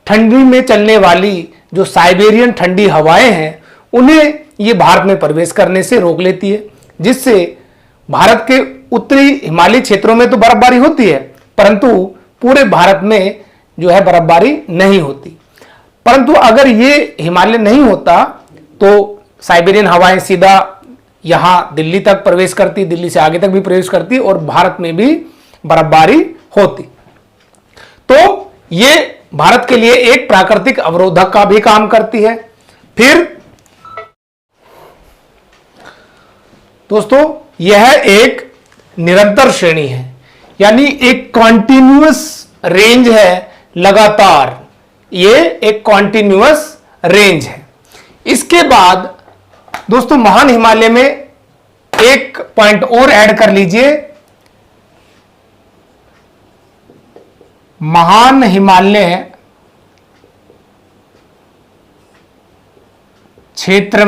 ठंडी में चलने वाली जो साइबेरियन ठंडी हवाएं हैं उन्हें ये भारत में प्रवेश करने से रोक लेती है, जिससे भारत के उत्तरी हिमालयी क्षेत्रों में तो बर्फबारी होती है, परंतु पूरे भारत में जो है बर्फबारी नहीं होती। परंतु अगर ये हिमालय नहीं होता तो साइबेरियन हवाएं सीधा यहां दिल्ली तक प्रवेश करती, दिल्ली से आगे तक भी प्रवेश करती और भारत में भी बर्फबारी होती। तो ये भारत के लिए एक प्राकृतिक अवरोधक का भी काम करती है। फिर दोस्तों, यह एक निरंतर श्रेणी है, यानी एक कॉन्टिन्यूअस रेंज है, लगातार ये एक कॉन्टिन्यूअस रेंज है। इसके बाद दोस्तों, महान हिमालय में एक पॉइंट और ऐड कर लीजिए। महान हिमालय क्षेत्र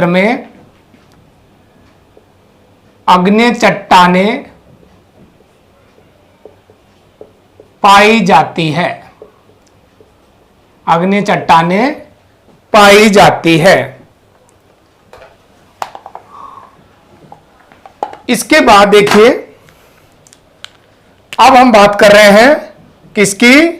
में आग्नेय चट्टानें पाई जाती है, आग्नेय चट्टानें पाई जाती है। इसके बाद देखिए, अब हम बात कर रहे हैं किसकी,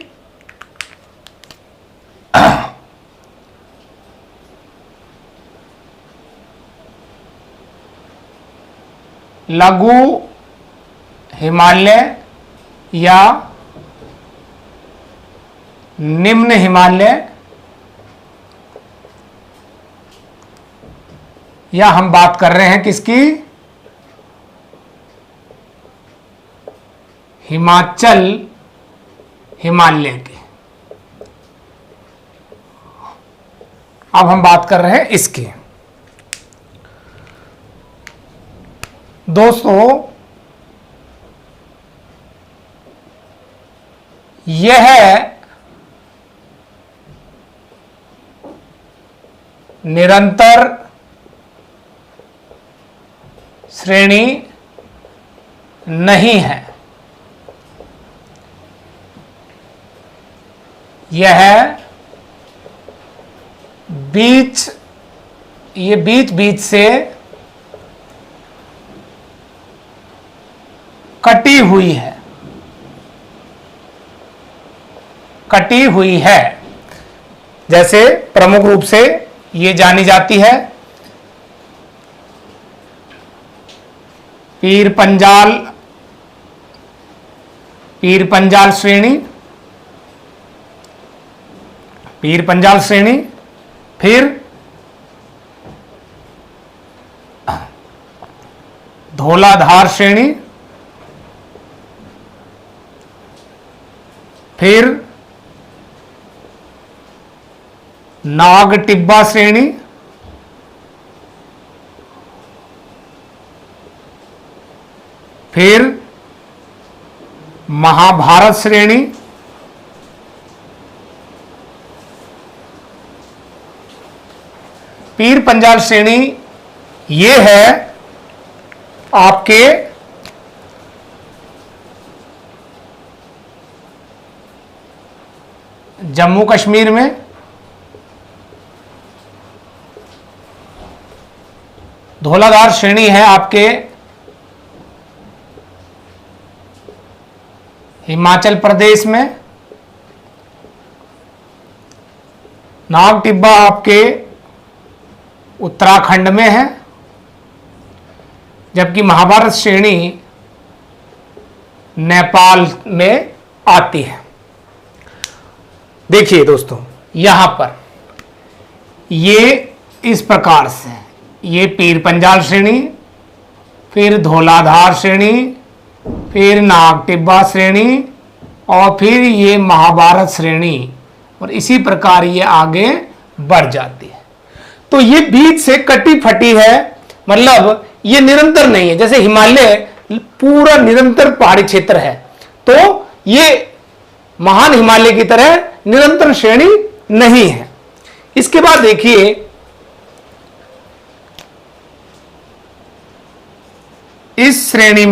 लघु हिमालय या निम्न हिमालय, या हम बात कर रहे हैं किसकी, हिमाचल हिमालय की। अब हम बात कर रहे हैं इसकी। दोस्तों, यह निरंतर श्रेणी नहीं है, यह बीच बीच से कटी हुई है। जैसे प्रमुख रूप से ये जानी जाती है पीर पंजाल श्रेणी, फिर धौलाधार श्रेणी, फिर नाग टिब्बा श्रेणी, फिर महाभारत श्रेणी, पीर पंजाल श्रेणी ये है आपके जम्मू कश्मीर में। धौलाधार श्रेणी है आपके हिमाचल प्रदेश में। नाग टिब्बा आपके उत्तराखंड में है, जबकि महाभारत श्रेणी नेपाल में आती है। देखिए दोस्तों, यहां पर ये इस प्रकार से, ये पीर पंजाल श्रेणी, फिर धौलाधार श्रेणी, फिर नाग टिब्बा श्रेणी, और फिर ये महाभारत श्रेणी, और इसी प्रकार ये आगे बढ़ जाती है। तो ये बीच से कटी फटी है, मतलब ये निरंतर नहीं है। जैसे हिमालय पूरा निरंतर पहाड़ी क्षेत्र है, तो ये महान हिमालय की तरह निरंतर श्रेणी नहीं है। इसके बाद देखिए, इस श्रेणी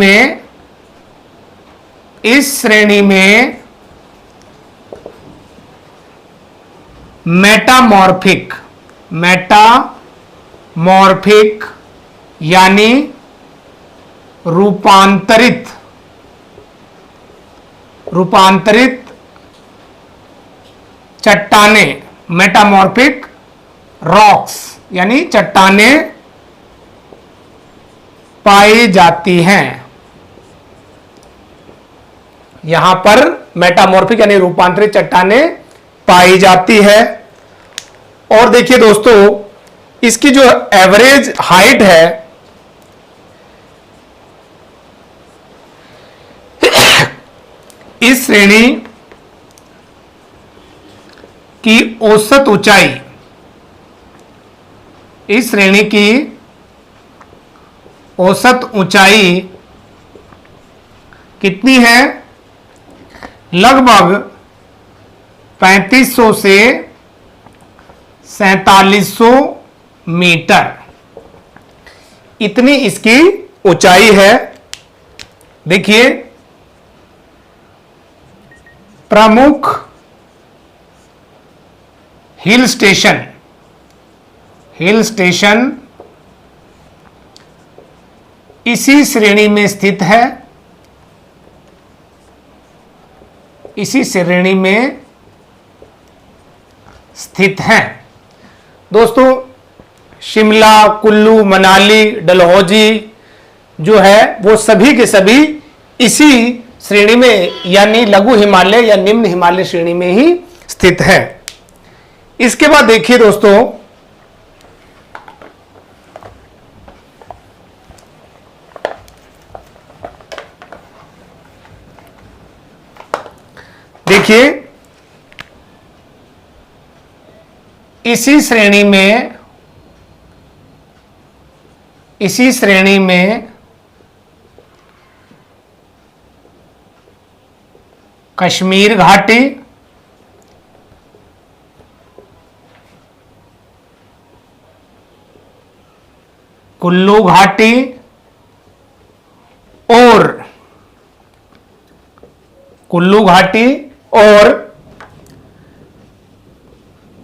में मेटामॉर्फिक यानी रूपांतरित चट्टाने, मेटामॉर्फिक रॉक्स यानी चट्टाने पाई जाती हैं। यहां पर मेटामॉर्फिक यानी रूपांतरित चट्टाने पाई जाती है। और देखिए दोस्तों, इसकी जो एवरेज हाइट है, इस श्रेणी की औसत ऊंचाई, इस श्रेणी की औसत ऊंचाई कितनी है? लगभग 3500 से 4700 मीटर, इतनी इसकी ऊंचाई है। देखिए, प्रमुख हिल स्टेशन इसी श्रेणी में स्थित है, इसी श्रेणी में स्थित हैं। दोस्तों, शिमला, कुल्लू, मनाली, डलहौजी जो है वो सभी के सभी इसी श्रेणी में यानी लघु हिमालय या निम्न हिमालय श्रेणी में ही स्थित है। इसके बाद देखिए दोस्तों, देखिए इसी श्रेणी में कश्मीर घाटी, कुल्लू घाटी और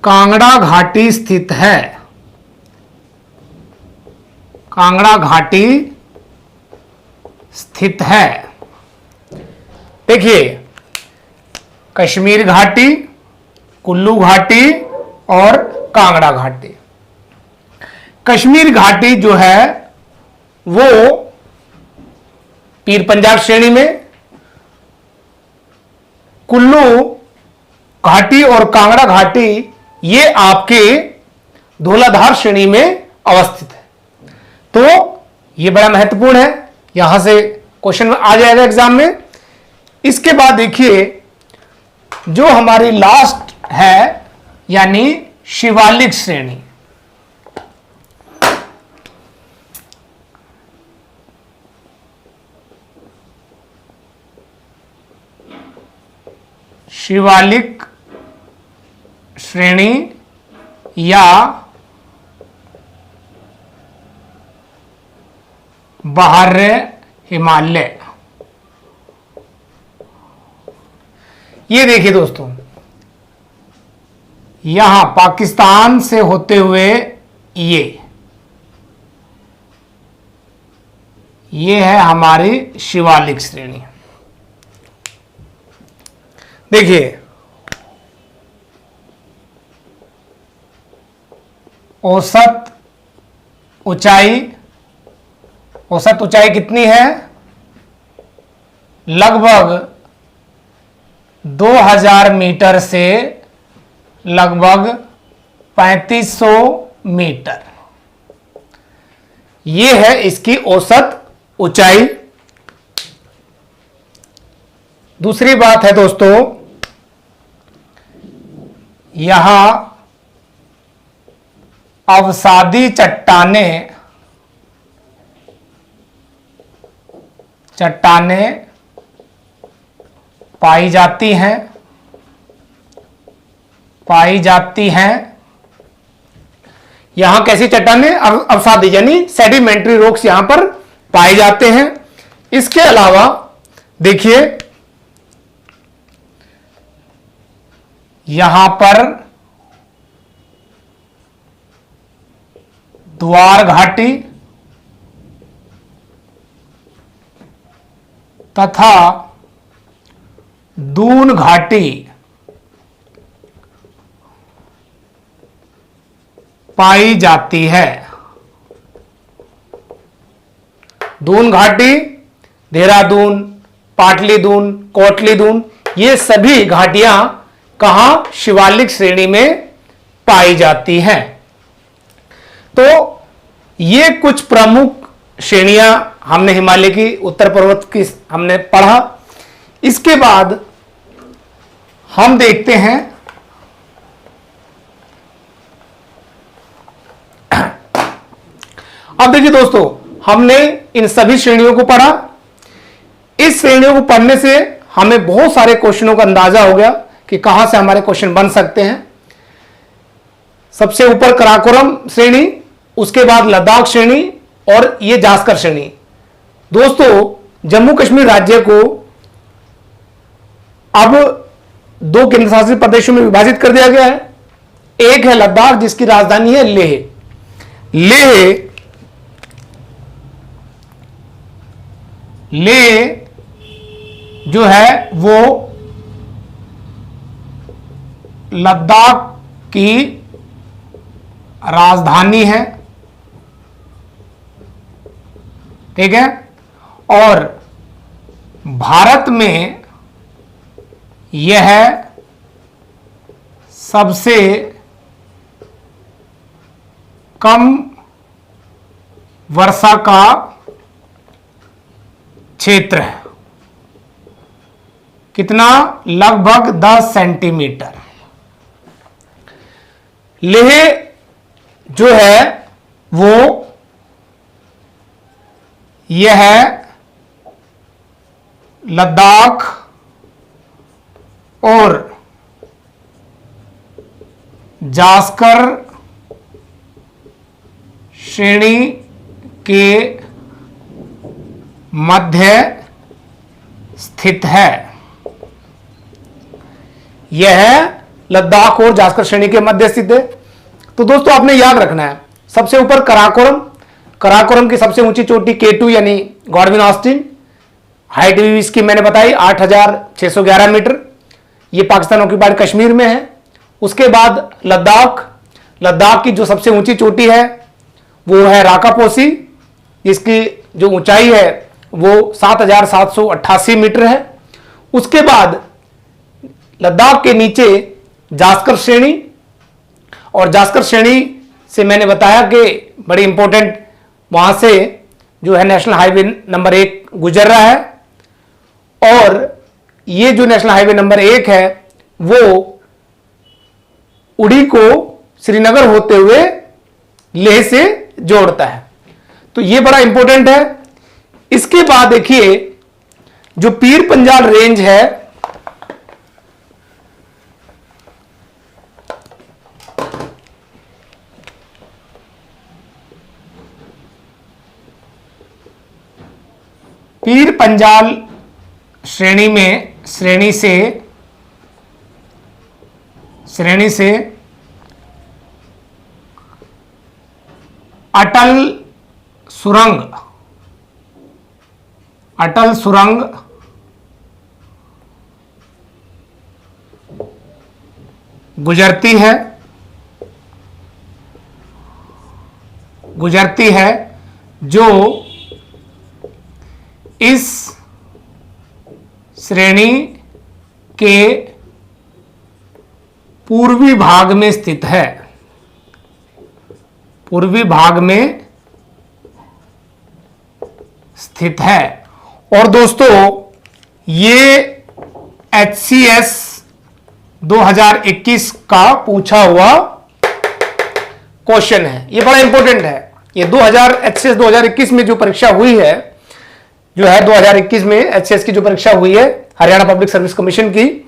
कांगड़ा घाटी स्थित है। कांगड़ा घाटी स्थित है। देखिए, कश्मीर घाटी, कुल्लू घाटी और कांगड़ा घाटी। कश्मीर घाटी जो है वो पीर पंजाल श्रेणी में, कुल्लू घाटी और कांगड़ा घाटी ये आपके धौलाधार श्रेणी में अवस्थित है। तो ये बड़ा महत्वपूर्ण है, यहां से क्वेश्चन आ जाएगा एग्जाम में। इसके बाद देखिए, जो हमारी लास्ट है यानी शिवालिक श्रेणी। शिवालिक श्रेणी या बाह्य हिमालय। ये देखिए दोस्तों, यहां पाकिस्तान से होते हुए ये है हमारी शिवालिक श्रेणी। देखिए, औसत ऊंचाई कितनी है? लगभग 2000 मीटर से लगभग 3500 मीटर। यह है इसकी औसत ऊंचाई। दूसरी बात है दोस्तों, यहां अवसादी चट्टानें पाई जाती हैं। यहां कैसी चट्टानें? अवसादी यानी सेडिमेंट्री रॉक्स यहां पर पाए जाते हैं। इसके अलावा देखिए, यहां पर द्वार घाटी तथा दून घाटी पाई जाती है। दून घाटी, देहरादून, पाटली दून, कोटली दून, ये सभी घाटियां कहां? शिवालिक श्रेणी में पाई जाती हैं। तो ये कुछ प्रमुख श्रेणियां हमने हिमालय की, उत्तर पर्वत की हमने पढ़ा। इसके बाद हम देखते हैं अब देखिए दोस्तों, हमने इन सभी श्रेणियों को पढ़ा। इस श्रेणियों को पढ़ने से हमें बहुत सारे क्वेश्चनों का अंदाजा हो गया कि कहां से हमारे क्वेश्चन बन सकते हैं। सबसे ऊपर कराकोरम श्रेणी, उसके बाद लद्दाख श्रेणी और ये जास्कर श्रेणी। दोस्तों, जम्मू कश्मीर राज्य को अब 2 केंद्र शासित प्रदेशों में विभाजित कर दिया गया है। एक है लद्दाख, जिसकी राजधानी है लेह जो है वो लद्दाख की राजधानी है, ठीक है। और भारत में यह सबसे कम वर्षा का क्षेत्र है। कितना? लगभग 10 सेंटीमीटर। लेह जो है वो यह है लद्दाख और जास्कर श्रेणी के मध्य स्थित है। यह लद्दाख और जास्कर श्रेणी के मध्य स्थित है। तो दोस्तों, आपने याद रखना है, सबसे ऊपर कराकोरम की सबसे ऊंची चोटी K2 यानी गॉडविन ऑस्टिन, हाइट भी इसकी मैंने बताई 8611 मीटर। ये पाकिस्तान ऑक्यूपाइड कश्मीर में है। उसके बाद लद्दाख की जो सबसे ऊंची चोटी है वो है राकापोसी, इसकी जो ऊंचाई है वो 7788 मीटर है। उसके बाद लद्दाख के नीचे जास्कर श्रेणी, और जास्कर श्रेणी से मैंने बताया कि बड़ी इंपॉर्टेंट, वहां से जो है नेशनल हाईवे नंबर 1 गुजर रहा है। और ये जो नेशनल हाईवे नंबर 1 है वो उड़ी को श्रीनगर होते हुए लेह से जोड़ता है। तो ये बड़ा इंपॉर्टेंट है। इसके बाद देखिए जो पीर पंजाल रेंज है, पीर पंजाल श्रेणी से अटल सुरंग गुजरती है जो इस श्रेणी के पूर्वी भाग में स्थित है। और दोस्तों ये HCS 2021 का पूछा हुआ क्वेश्चन है। ये बड़ा इंपॉर्टेंट है। ये HCS 2021 में जो परीक्षा हुई है, जो है 2021 में HCS की जो परीक्षा हुई है हरियाणा पब्लिक सर्विस कमीशन की,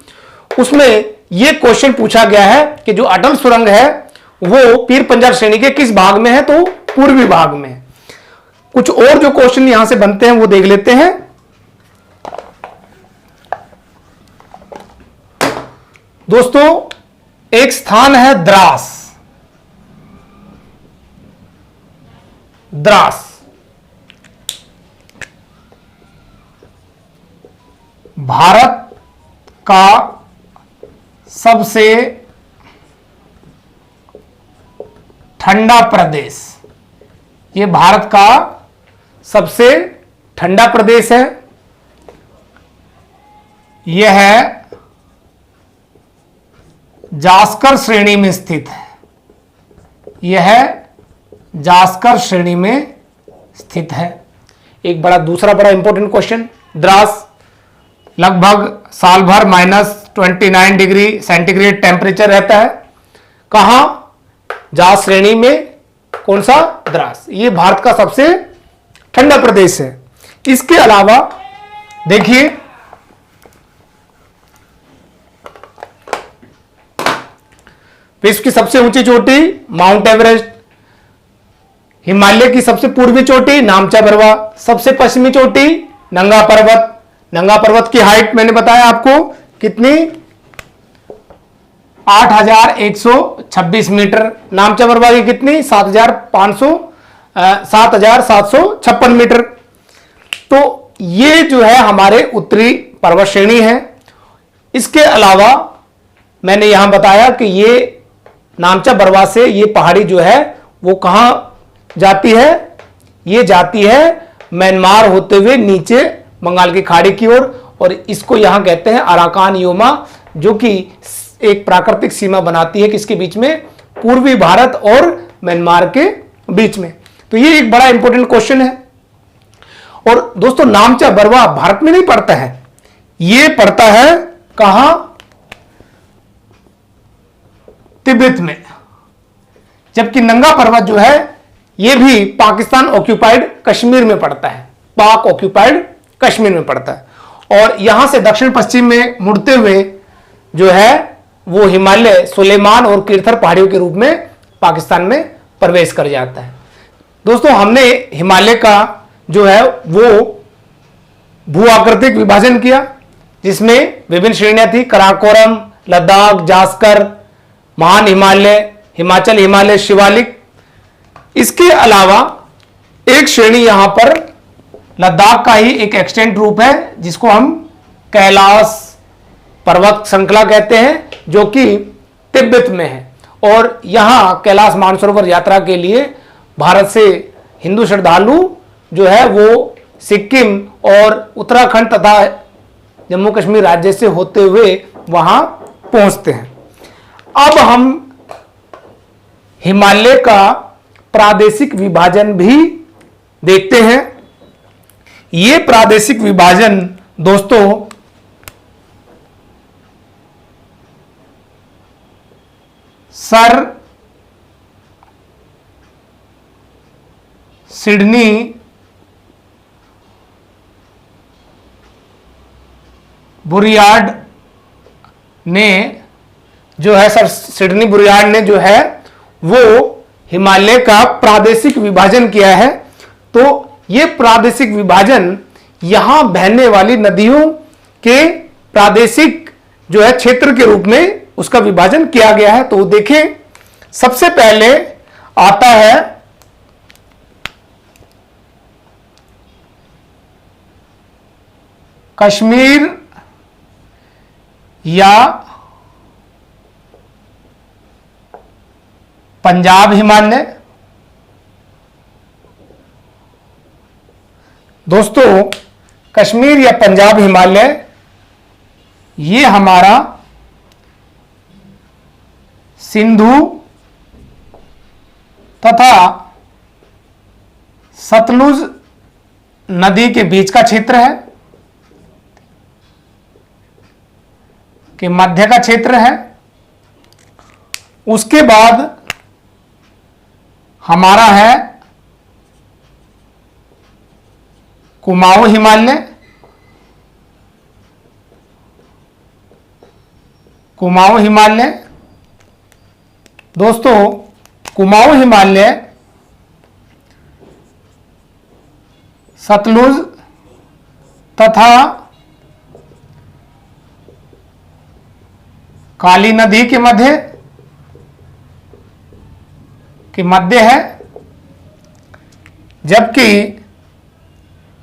उसमें यह क्वेश्चन पूछा गया है कि जो अटल सुरंग है वो पीर पंजाल श्रेणी के किस भाग में है, तो पूर्वी भाग में है। कुछ और जो क्वेश्चन यहां से बनते हैं वो देख लेते हैं। दोस्तों एक स्थान है द्रास। भारत का सबसे ठंडा प्रदेश, ये भारत का सबसे ठंडा प्रदेश है। यह जास्कर श्रेणी में स्थित है। एक दूसरा बड़ा इंपॉर्टेंट क्वेश्चन, द्रास लगभग साल भर -29 डिग्री सेंटीग्रेड टेम्परेचर रहता है। कहां? जास श्रेणी में। कौन सा? द्रास। ये भारत का सबसे ठंडा प्रदेश है। इसके अलावा देखिए विश्व की सबसे ऊंची चोटी माउंट एवरेस्ट, हिमालय की सबसे पूर्वी चोटी नामचा बरवा, सबसे पश्चिमी चोटी नंगा पर्वत। नंगा पर्वत की हाइट मैंने बताया आपको कितनी, 8126 मीटर। नामचा बरवा की कितनी, 7756 मीटर। तो ये जो है हमारे उत्तरी पर्वत श्रेणी है। इसके अलावा मैंने यहां बताया कि ये नामचा बरवा से ये पहाड़ी जो है वो कहां जाती है, ये जाती है म्यांमार होते हुए नीचे बंगाल की खाड़ी की ओर, और इसको यहां कहते हैं अराकान योमा, जो कि एक प्राकृतिक सीमा बनाती है किसके बीच में, पूर्वी भारत और म्यांमार के बीच में। तो ये एक बड़ा इंपॉर्टेंट क्वेश्चन है। और दोस्तों नामचा बरवा भारत में नहीं पड़ता है, ये पड़ता है कहां, तिब्बत में। जबकि नंगा पर्वत जो है ये भी पाकिस्तान ऑक्यूपाइड कश्मीर में पड़ता है, पाक ऑक्यूपाइड कश्मीर में पड़ता है। और यहां से दक्षिण पश्चिम में मुड़ते हुए जो है वो हिमालय सुलेमान और कीर्थर पहाड़ियों के रूप में पाकिस्तान में प्रवेश कर जाता है। दोस्तों हमने हिमालय का जो है वो भू आकृतिक विभाजन किया, जिसमें विभिन्न श्रेणियां थी, कराकोरम, लद्दाख, जास्कर, महान हिमालय, हिमाचल हिमालय, शिवालिक। इसके अलावा एक श्रेणी यहां पर लद्दाख का ही एक एक्सटेंट रूप है, जिसको हम कैलाश पर्वत श्रृंखला कहते हैं, जो कि तिब्बत में है। और यहां कैलाश मानसरोवर यात्रा के लिए भारत से हिंदू श्रद्धालु जो है वो सिक्किम और उत्तराखंड तथा जम्मू कश्मीर राज्य से होते हुए वहां पहुंचते हैं। अब हम हिमालय का प्रादेशिक विभाजन भी देखते हैं। यह प्रादेशिक विभाजन दोस्तों सर सिडनी बुरियार्ड ने जो है सर, सिडनी बुरियार्ड ने जो है वो हिमालय का प्रादेशिक विभाजन किया है। तो ये प्रादेशिक विभाजन यहां बहने वाली नदियों के प्रादेशिक जो है क्षेत्र के रूप में उसका विभाजन किया गया है। तो देखें, सबसे पहले आता है कश्मीर या पंजाब हिमालय। दोस्तों, कश्मीर या पंजाब हिमालय ये हमारा सिंधु तथा सतलुज नदी के बीच का क्षेत्र है, के मध्य का क्षेत्र है। उसके बाद हमारा है कुमाऊं हिमालय, कुमाऊं हिमालय। दोस्तों, कुमाऊं हिमालय सतलुज तथा काली नदी के मध्य है, जबकि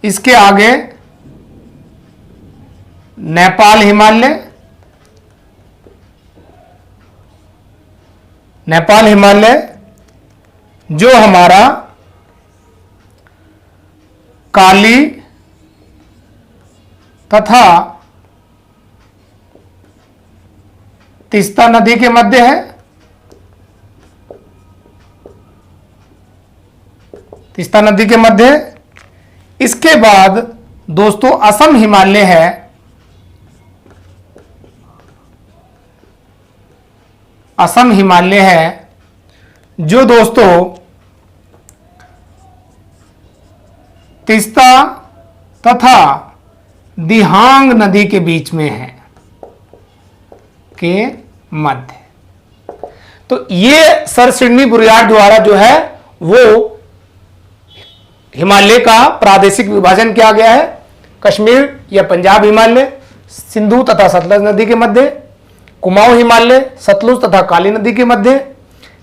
इसके आगे नेपाल हिमालय, नेपाल हिमालय जो हमारा काली तथा तीस्ता नदी के मध्य है, तीस्ता नदी के मध्य। इसके बाद दोस्तों असम हिमालय है, असम हिमालय है जो दोस्तों तीस्ता तथा दिहांग नदी के बीच में है, के मध्य। तो ये सर सिडनी बुरियार्ड द्वारा जो है वो हिमालय का प्रादेशिक विभाजन किया गया है। कश्मीर या पंजाब हिमालय सिंधु तथा सतलज नदी के मध्य, कुमाऊं हिमालय सतलुज तथा काली नदी के मध्य,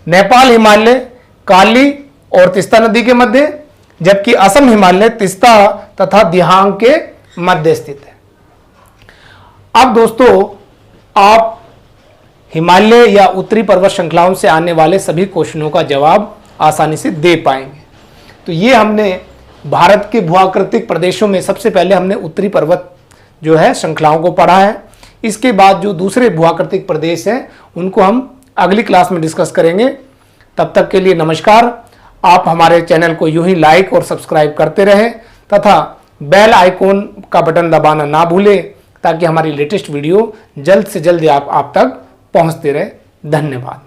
नेपाल हिमालय काली और तीस्ता नदी के मध्य, जबकि असम हिमालय तीस्ता तथा दिहांग के मध्य स्थित है। अब दोस्तों, आप हिमालय या उत्तरी पर्वत श्रृंखलाओं से आने वाले सभी क्वेश्चनों का जवाब आसानी से दे पाएंगे। तो ये हमने भारत के भूआकृतिक प्रदेशों में सबसे पहले हमने उत्तरी पर्वत जो है श्रृंखलाओं को पढ़ा है। इसके बाद जो दूसरे भूआकृतिक प्रदेश हैं उनको हम अगली क्लास में डिस्कस करेंगे। तब तक के लिए नमस्कार। आप हमारे चैनल को यूं ही लाइक और सब्सक्राइब करते रहें तथा बेल आइकॉन का बटन दबाना ना भूलें ताकि हमारी लेटेस्ट वीडियो जल्द से जल्द आप तक पहुंचते रहे। धन्यवाद।